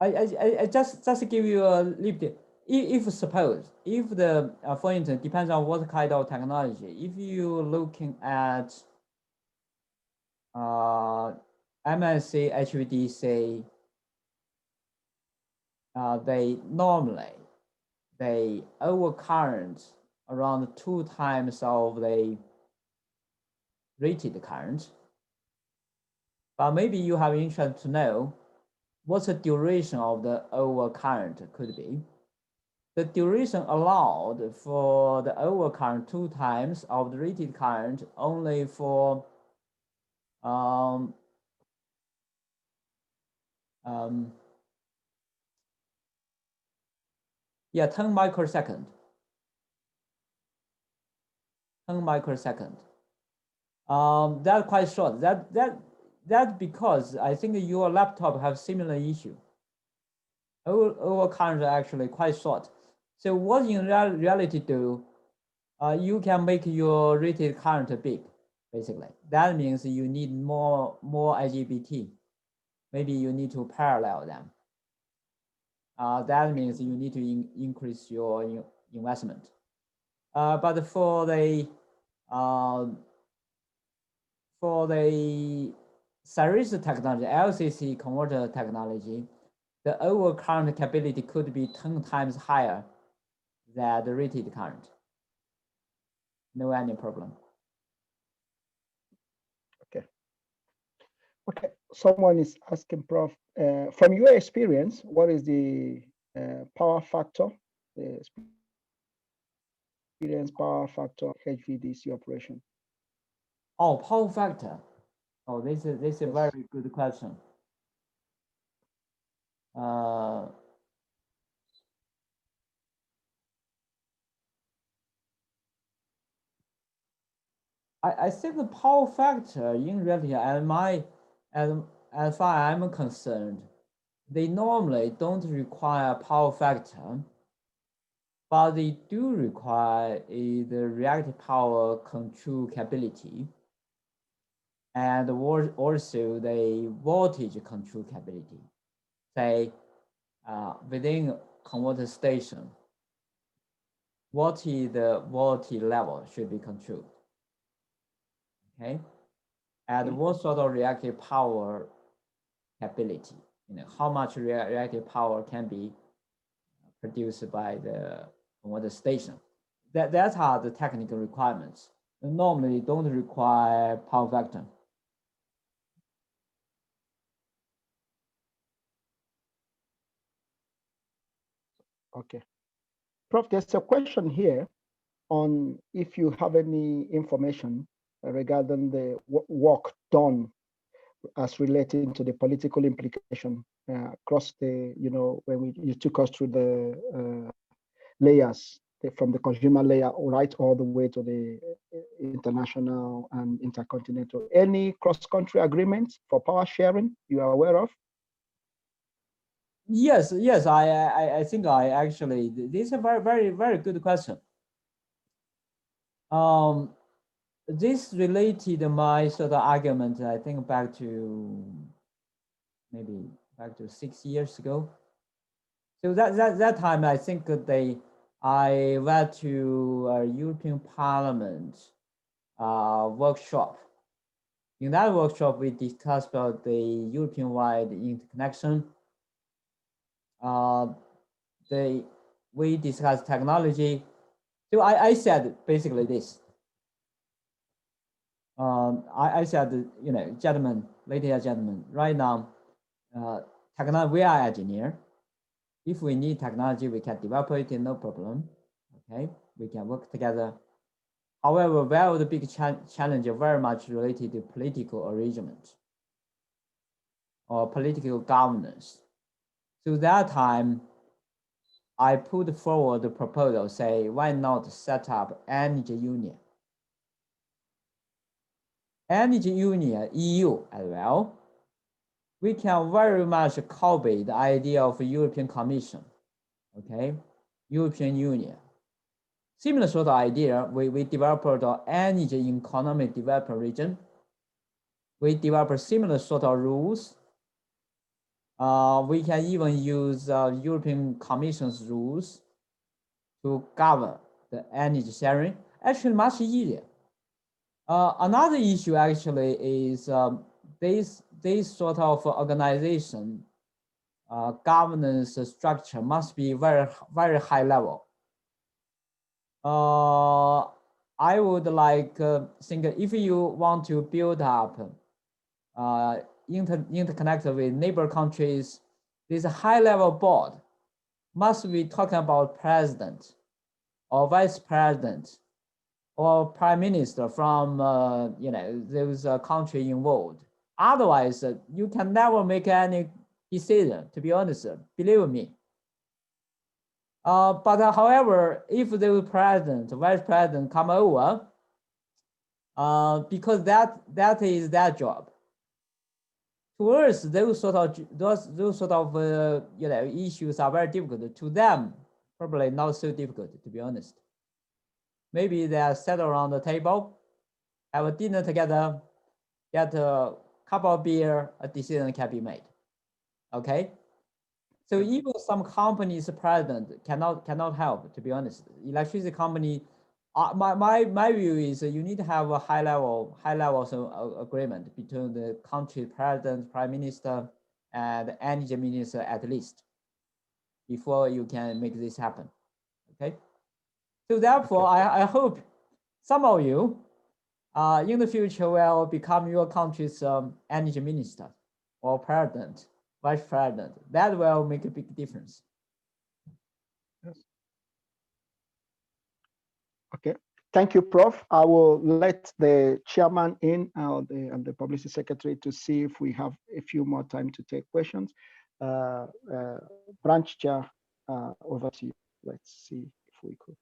I just give you a little bit. If suppose, if the, for instance, depends on what kind of technology, if you're looking at MMC HVDC, they overcurrent around 2 times of the rated current. But maybe you have interest to know what's the duration of the overcurrent could be. The duration allowed for the overcurrent 2 times of the rated current only for 10 microsecond. 10 microsecond. That's quite short. That's because I think your laptop have similar issue. Overcurrent are actually quite short. So what in reality do, you can make your rated current big, basically. That means you need more IGBT. Maybe you need to parallel them. That means you need to increase your investment. But for the Thyristor technology, LCC converter technology, the overcurrent capability could be 10 times higher than the rated current. No any problem. Okay. Okay. Someone is asking, Prof, from your experience, what is the power factor, the experience power factor HVDC operation? Oh, power factor. Oh, this is a very good question. I think the power factor in reality, as far as I'm concerned, they normally don't require power factor, but they do require the reactive power control capability and also the voltage control capability. Say, within converter station, what is the voltage level should be controlled. Okay, and what sort of reactive power capability, how much reactive power can be produced by the converter station. That are the technical requirements. Normally don't require power vector. Okay. Prof, there's a question here on if you have any information regarding the work done as relating to the political implication across the, when you took us through the layers from the consumer layer right all the way to the international and intercontinental. Any cross-country agreements for power sharing you are aware of? Yes, I think I actually, this is a very good question. This related my sort of argument, I think back to 6 years ago. So that time, I think I went to a European Parliament workshop. In that workshop, we discussed about the European-wide interconnection. We discussed technology. So I said basically this. I said, gentlemen, ladies and gentlemen, right now, technology, we are engineers. If we need technology, we can develop it, no problem. Okay, we can work together. However, well, the big challenge is very much related to political arrangement or political governance. So that time, I put forward the proposal, say, why not set up energy union? Energy union, EU as well. We can very much copy the idea of European Commission, okay? European Union. Similar sort of idea, we developed the energy economic development region. We developed similar sort of rules. We can even use European Commission's rules to govern the energy sharing. Actually, much easier. Another issue actually is this sort of organization governance structure must be very high level. I would like think if you want to build up interconnect with neighbor countries, this high level board must be talking about president or vice president or prime minister from those country involved. Otherwise, you can never make any decision, to be honest, believe me. But however, if the president, vice president come over, because that is their job. To us, those sort of issues are very difficult. To them, probably not so difficult, to be honest. Maybe they are sat around the table, have a dinner together, get a cup of beer, a decision can be made. Okay. So even some companies president cannot help, to be honest. Electricity company, my view is you need to have a high level agreement between the country president, prime minister, and energy minister at least, before you can make this happen. Okay. So therefore, okay. I hope some of you in the future will become your country's energy minister or president, vice president. That will make a big difference. Yes. Okay, thank you, Prof. I will let the chairman in and the publicity secretary to see if we have a few more time to take questions. Branch chair, over to you. Let's see if we could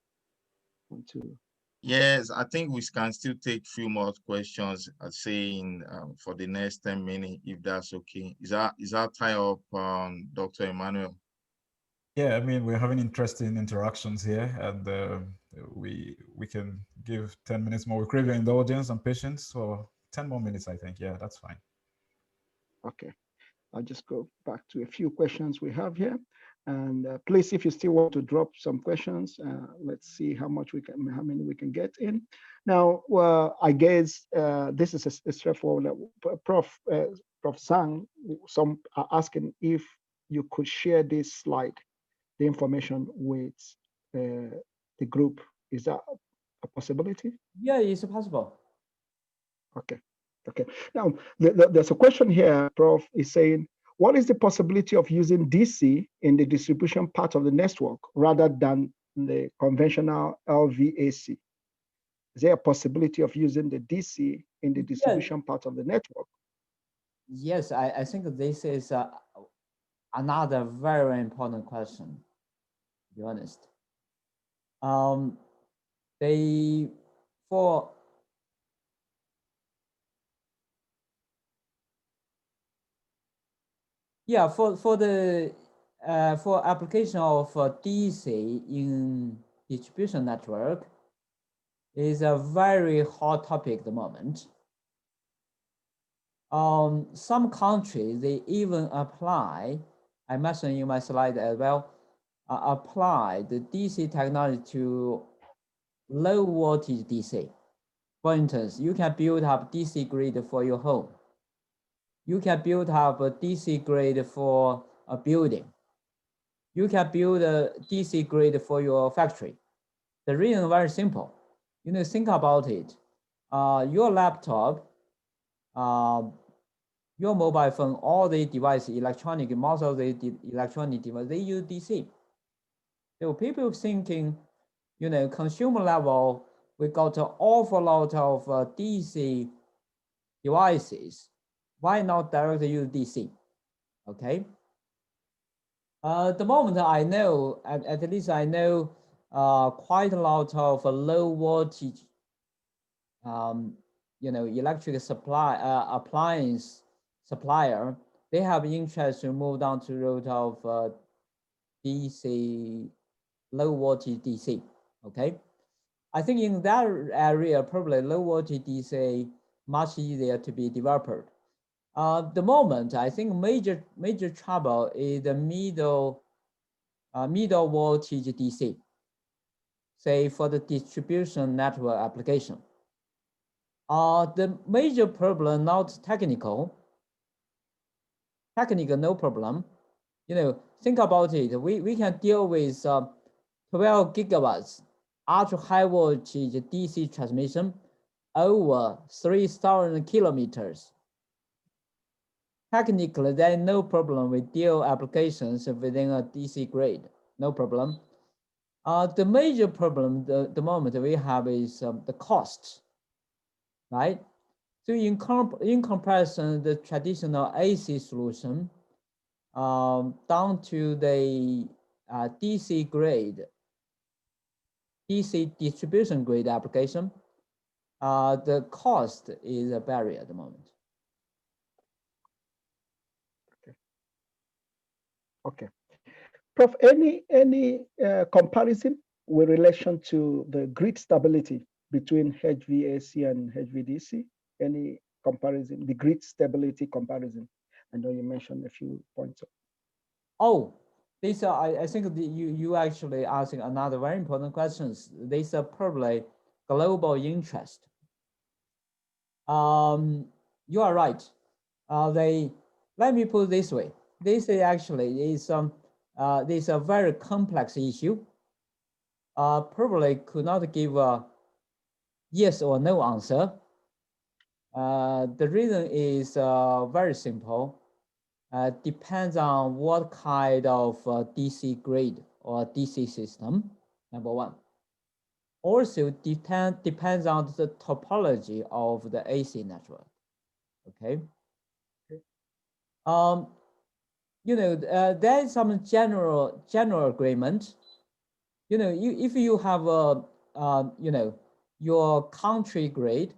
want to. Yes, I think we can still take a few more questions, saying for the next 10 minutes, if that's okay. Is that tie up, Dr. Emmanuel? Yeah, I mean, we're having interesting interactions here, and we can give 10 minutes more. We crave your indulgence and patience, so 10 more minutes, I think. Yeah, that's fine. Okay, I'll just go back to a few questions we have here. And please, if you still want to drop some questions, let's see how many we can get in. Now, I guess this is a straightforward. Prof. Zhang, some are asking if you could share this slide, the information with the group. Is that a possibility? Yeah, it's possible. Okay. Okay. Now, there's a question here, Prof, is saying, what is the possibility of using DC in the distribution part of the network rather than the conventional LVAC? Is there a possibility of using the DC in the distribution part of the network? Yes, I think this is another very important question, to be honest. For application of DC in distribution network is a very hot topic at the moment. Some countries, they even apply, I mentioned in my slide as well, apply the DC technology to low voltage DC. For instance, you can build up DC grid for your home. You can build up a DC grid for a building. You can build a DC grid for your factory. The reason is very simple. You know, think about it. Your laptop, your mobile phone, all the devices, electronic, most of the electronic devices, they use DC. So people thinking, you know, consumer level, we got an awful lot of DC devices. Why not directly use DC? Okay. At the moment, I know, at least I know quite a lot of low voltage, you know, electric supply appliance supplier. They have interest to move down to the road of DC, low voltage DC. Okay. I think in that area, probably low voltage DC much easier to be developed. The moment, I think major trouble is the middle voltage DC, say for the distribution network application. The major problem, not technical, no problem. You know, think about it. We can deal with 12 gigawatts ultra high voltage DC transmission over 3,000 kilometers. Technically, there is no problem with deal applications within a DC grid, no problem. The major problem the moment we have is the cost, right? So in comparison, the traditional AC solution down to the DC grid, DC distribution grid application, the cost is a barrier at the moment. Okay. Prof, any comparison with relation to the grid stability between HVAC and HVDC? Any comparison, the grid stability comparison? I know you mentioned a few points. Oh, these are, I think you actually asking another very important questions. These are probably global interest. You are right. Let me put it this way. This is actually is a very complex issue. Probably could not give a yes or no answer. The reason is very simple. Depends on what kind of DC grid or DC system, number one. Also depends on the topology of the AC network, okay? You know, there is some general agreement. You know, if you have a, you know, your country grid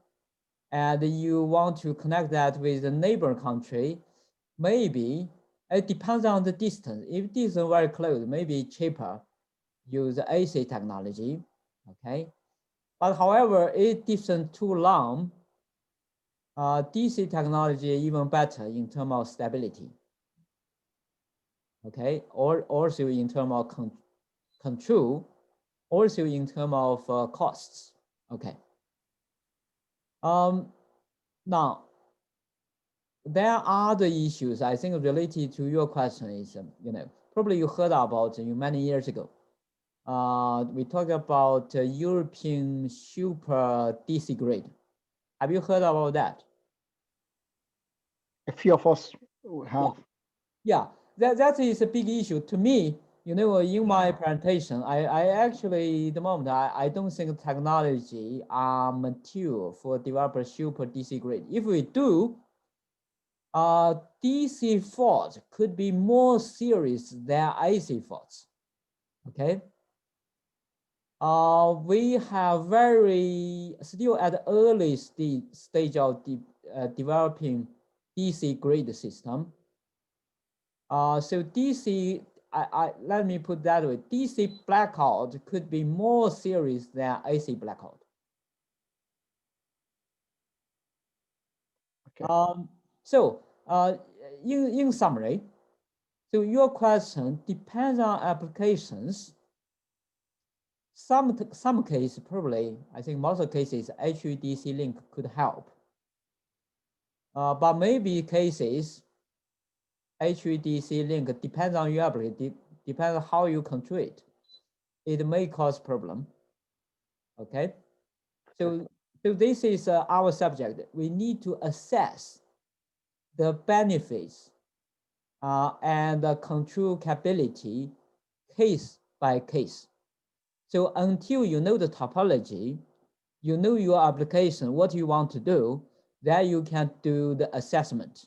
and you want to connect that with the neighbor country, maybe it depends on the distance. If distance is very close, maybe cheaper, use AC technology, okay? But however, if distance too long, DC technology is even better in terms of stability. okay, or also in terms of control, also in terms of costs, okay. Now, there are other issues I think related to your question is, probably you heard about many years ago. We talked about European super DC grid. Have you heard about that? A few of us have. Yeah, that is a big issue to me. In my presentation, I actually, at the moment, I don't think technology are mature for developer super DC grid. If we do, DC faults could be more serious than AC faults. Okay. We have still at the early stage of developing DC grid system. So DC, let me put that way, DC blackout could be more serious than AC blackout. Okay. So in summary, so your question depends on applications. Some cases probably, I think most of the cases, HVDC link could help. But maybe cases, HVDC link depends on your ability, depends on how you control it. It may cause problem. Okay. So this is our subject. We need to assess the benefits and the control capability case by case. So until you know the topology, you know your application, what you want to do, then you can do the assessment.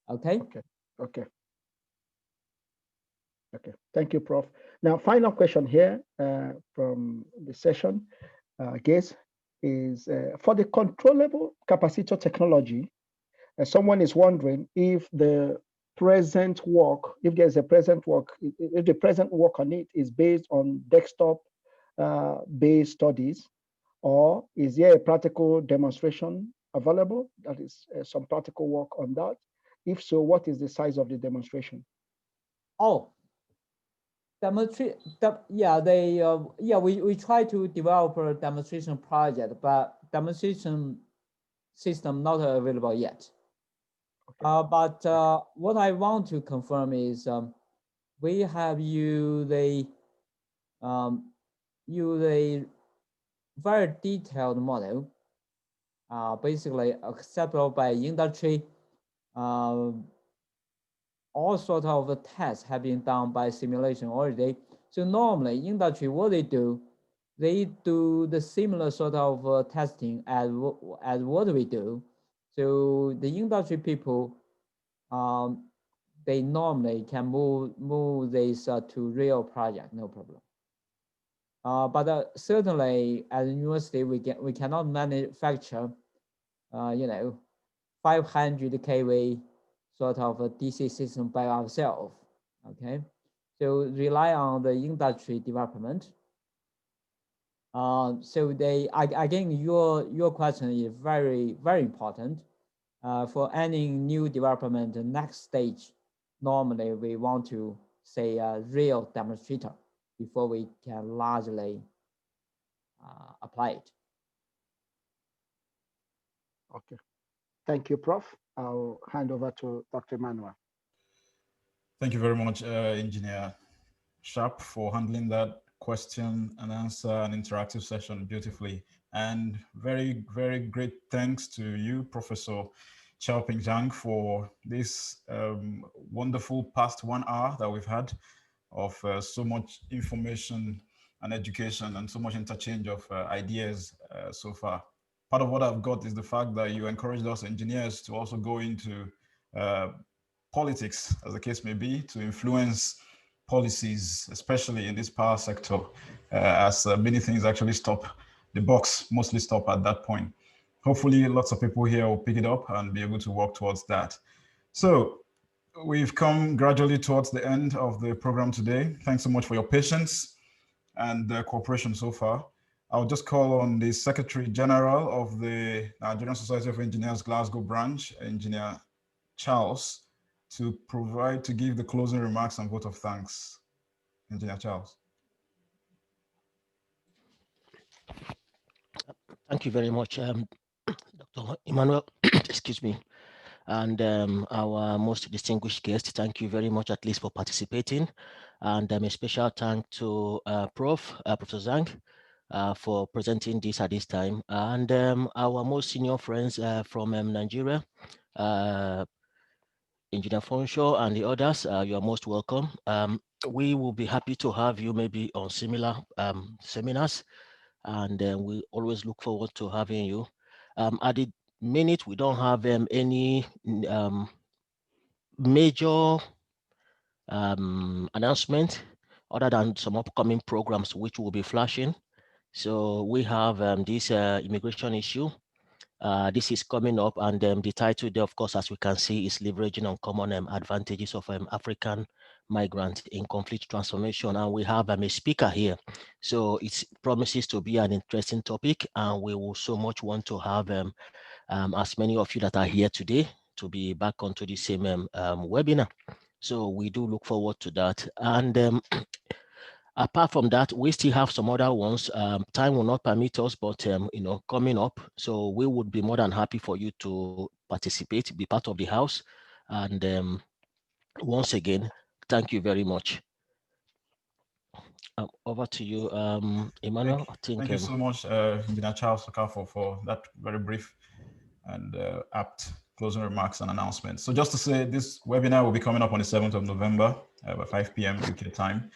Okay? Okay. Thank you, Prof. Now, final question here from the session, I guess, is for the controllable capacitor technology, someone is wondering if the present work, if there's a present work, if the present work on it is based on desktop based studies, or is there a practical demonstration available? That is some practical work on that. If so, what is the size of the demonstration? Oh, we try to develop a demonstration project, but demonstration system not available yet. Okay. But what I want to confirm is we have used a very detailed model, basically acceptable by industry. All sort of tests have been done by simulation already. So normally industry, what they do the similar sort of testing as what we do. So the industry people, they normally can move this to real project, no problem. But certainly at the university, we cannot manufacture, 500 kV sort of a DC system by ourselves. Okay, so rely on the industry development. So again, your question is very, very important. For any new development, the next stage, normally we want to say a real demonstrator before we can largely apply it. Okay, thank you, Prof. I'll hand over to Dr. Emmanuel. Thank you very much, Engineer Sharp, for handling that question and answer and interactive session beautifully. And very, very great thanks to you, Professor Xiao-Ping Zhang, for this wonderful past 1 hour that we've had of so much information and education and so much interchange of ideas so far. Part of what I've got is the fact that you encouraged us engineers to also go into politics, as the case may be, to influence policies, especially in this power sector, as many things actually stop, the box mostly stop at that point. Hopefully lots of people here will pick it up and be able to work towards that. So we've come gradually towards the end of the program today. Thanks so much for your patience and cooperation so far. I'll just call on the Secretary General of the Nigerian Society of Engineers Glasgow branch, Engineer Charles, to give the closing remarks and vote of thanks. Engineer Charles. Thank you very much, Dr. Emmanuel, excuse me, and our most distinguished guest. Thank you very much, at least, for participating. And a special thank to Professor Zhang, for presenting this at this time. And our most senior friends from Nigeria, Engineer Fonshaw and the others, you are most welcome. We will be happy to have you maybe on similar seminars, and we always look forward to having you. At the minute, we don't have any major announcement other than some upcoming programs which will be flashing. So we have this immigration issue. This is coming up, and the title there, of course, as we can see, is Leveraging Uncommon Advantages of African Migrants in Conflict Transformation. And we have a speaker here. So it promises to be an interesting topic, and we will so much want to have as many of you that are here today to be back onto the same webinar. So we do look forward to that. And apart from that, we still have some other ones. Time will not permit us, but coming up. So we would be more than happy for you to participate, be part of the house. And once again, thank you very much. Over to you, Emmanuel. Thank you so much, Engineer Charles Okafo, for that very brief and apt closing remarks and announcements. So just to say, this webinar will be coming up on the 7th of November by 5 p.m. UK time.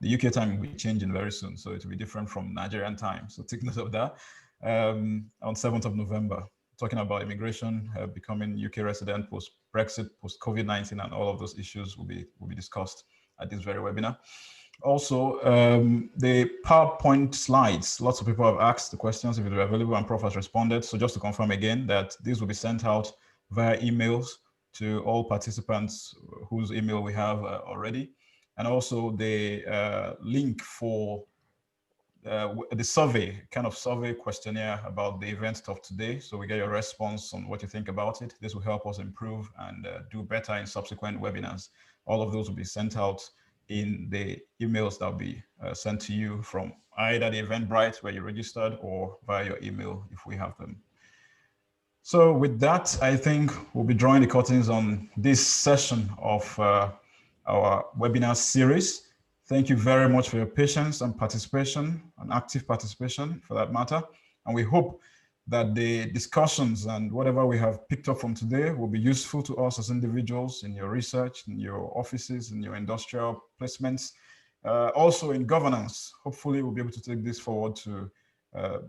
The UK time will be changing very soon, so it will be different from Nigerian time. So take note of that. On 7th of November, talking about immigration, becoming UK resident, post-Brexit, post-COVID-19, and all of those issues will be discussed at this very webinar. Also, the PowerPoint slides, lots of people have asked the questions if they're available, and Prof has responded. So just to confirm again that these will be sent out via emails to all participants whose email we have already. And also the link for the survey, kind of survey questionnaire about the event of today. So we get your response on what you think about it. This will help us improve and do better in subsequent webinars. All of those will be sent out in the emails that will be sent to you from either the Eventbrite where you registered or via your email if we have them. So with that, I think we'll be drawing the curtains on this session of our webinar series. Thank you very much for your patience and participation, and active participation for that matter. And we hope that the discussions and whatever we have picked up from today will be useful to us as individuals in your research, in your offices, in your industrial placements, also in governance. Hopefully we'll be able to take this forward to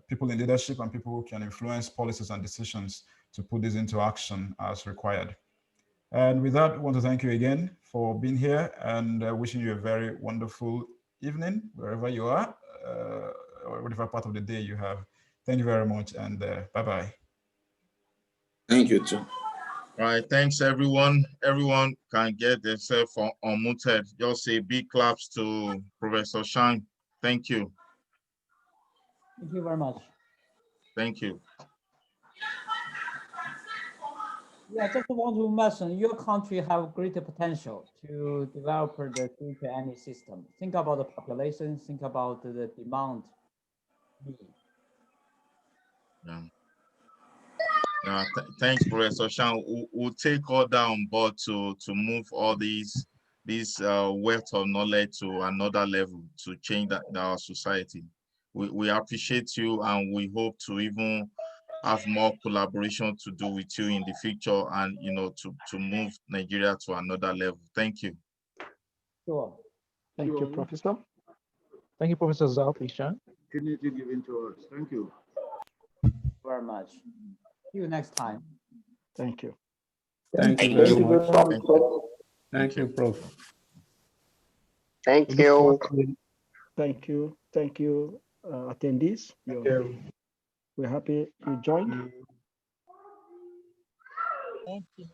people in leadership and people who can influence policies and decisions to put this into action as required. And with that, I want to thank you again for being here, and wishing you a very wonderful evening, wherever you are, or whatever part of the day you have. Thank you very much, and bye-bye. Thank you too. All right, thanks everyone. Everyone can get themselves unmuted. Just say big claps to Professor Zhang. Thank you. Thank you very much. Thank you. Yeah, just want to mention, your country have greater potential to develop the future energy system. Think about the population, think about the demand. Yeah. Thanks, Professor Zhang. We'll take all that on board to move all these wealth of knowledge to another level to change our society. We appreciate you, and we hope to even have more collaboration to do with you in the future, and to move Nigeria to another level. Thank you. Sure. Thank you, Professor. Thank you, Professor Zhang. Opportunity given to us. Thank you. Very much. See you next time. Thank you. Thank you very much. Thank you, Prof. Thank you. Thank you. Thank you, attendees. We're happy you joined. Thank you.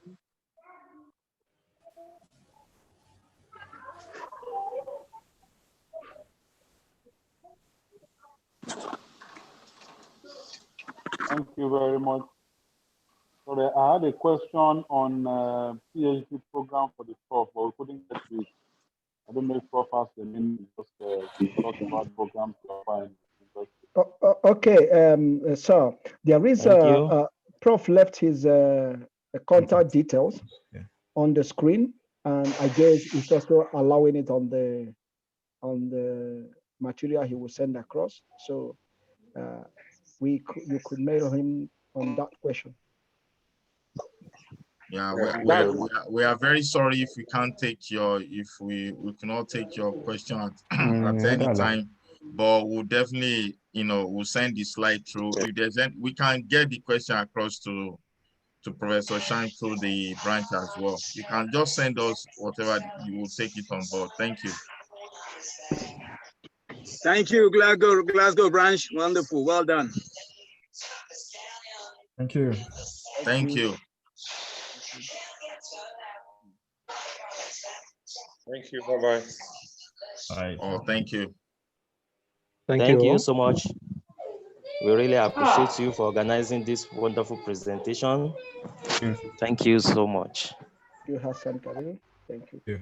Thank you very much. Sorry, I had a question on PhD program for the Prof, but we couldn't get to it. I don't know if Prof has the name, just talk about programs to apply in the Okay, so there is Prof left his contact details on the screen, and I guess he's also allowing it on the material he will send across. So you could mail him on that question. Yeah, we are very sorry if we can't take your, if we cannot take your question at any time, but we'll definitely, we'll send the slide through. If there's any, we can get the question across to Professor Zhang through the branch as well. You can just send us whatever, you will take it on board. Thank you. Thank you, Glasgow branch. Wonderful. Well done. Thank you. Thank you. Thank you. Bye-bye. Bye. Oh, thank you. Thank you so much. We really appreciate you for organizing this wonderful presentation. Thank you so much. You, Hassan Karim. Thank you. Yeah.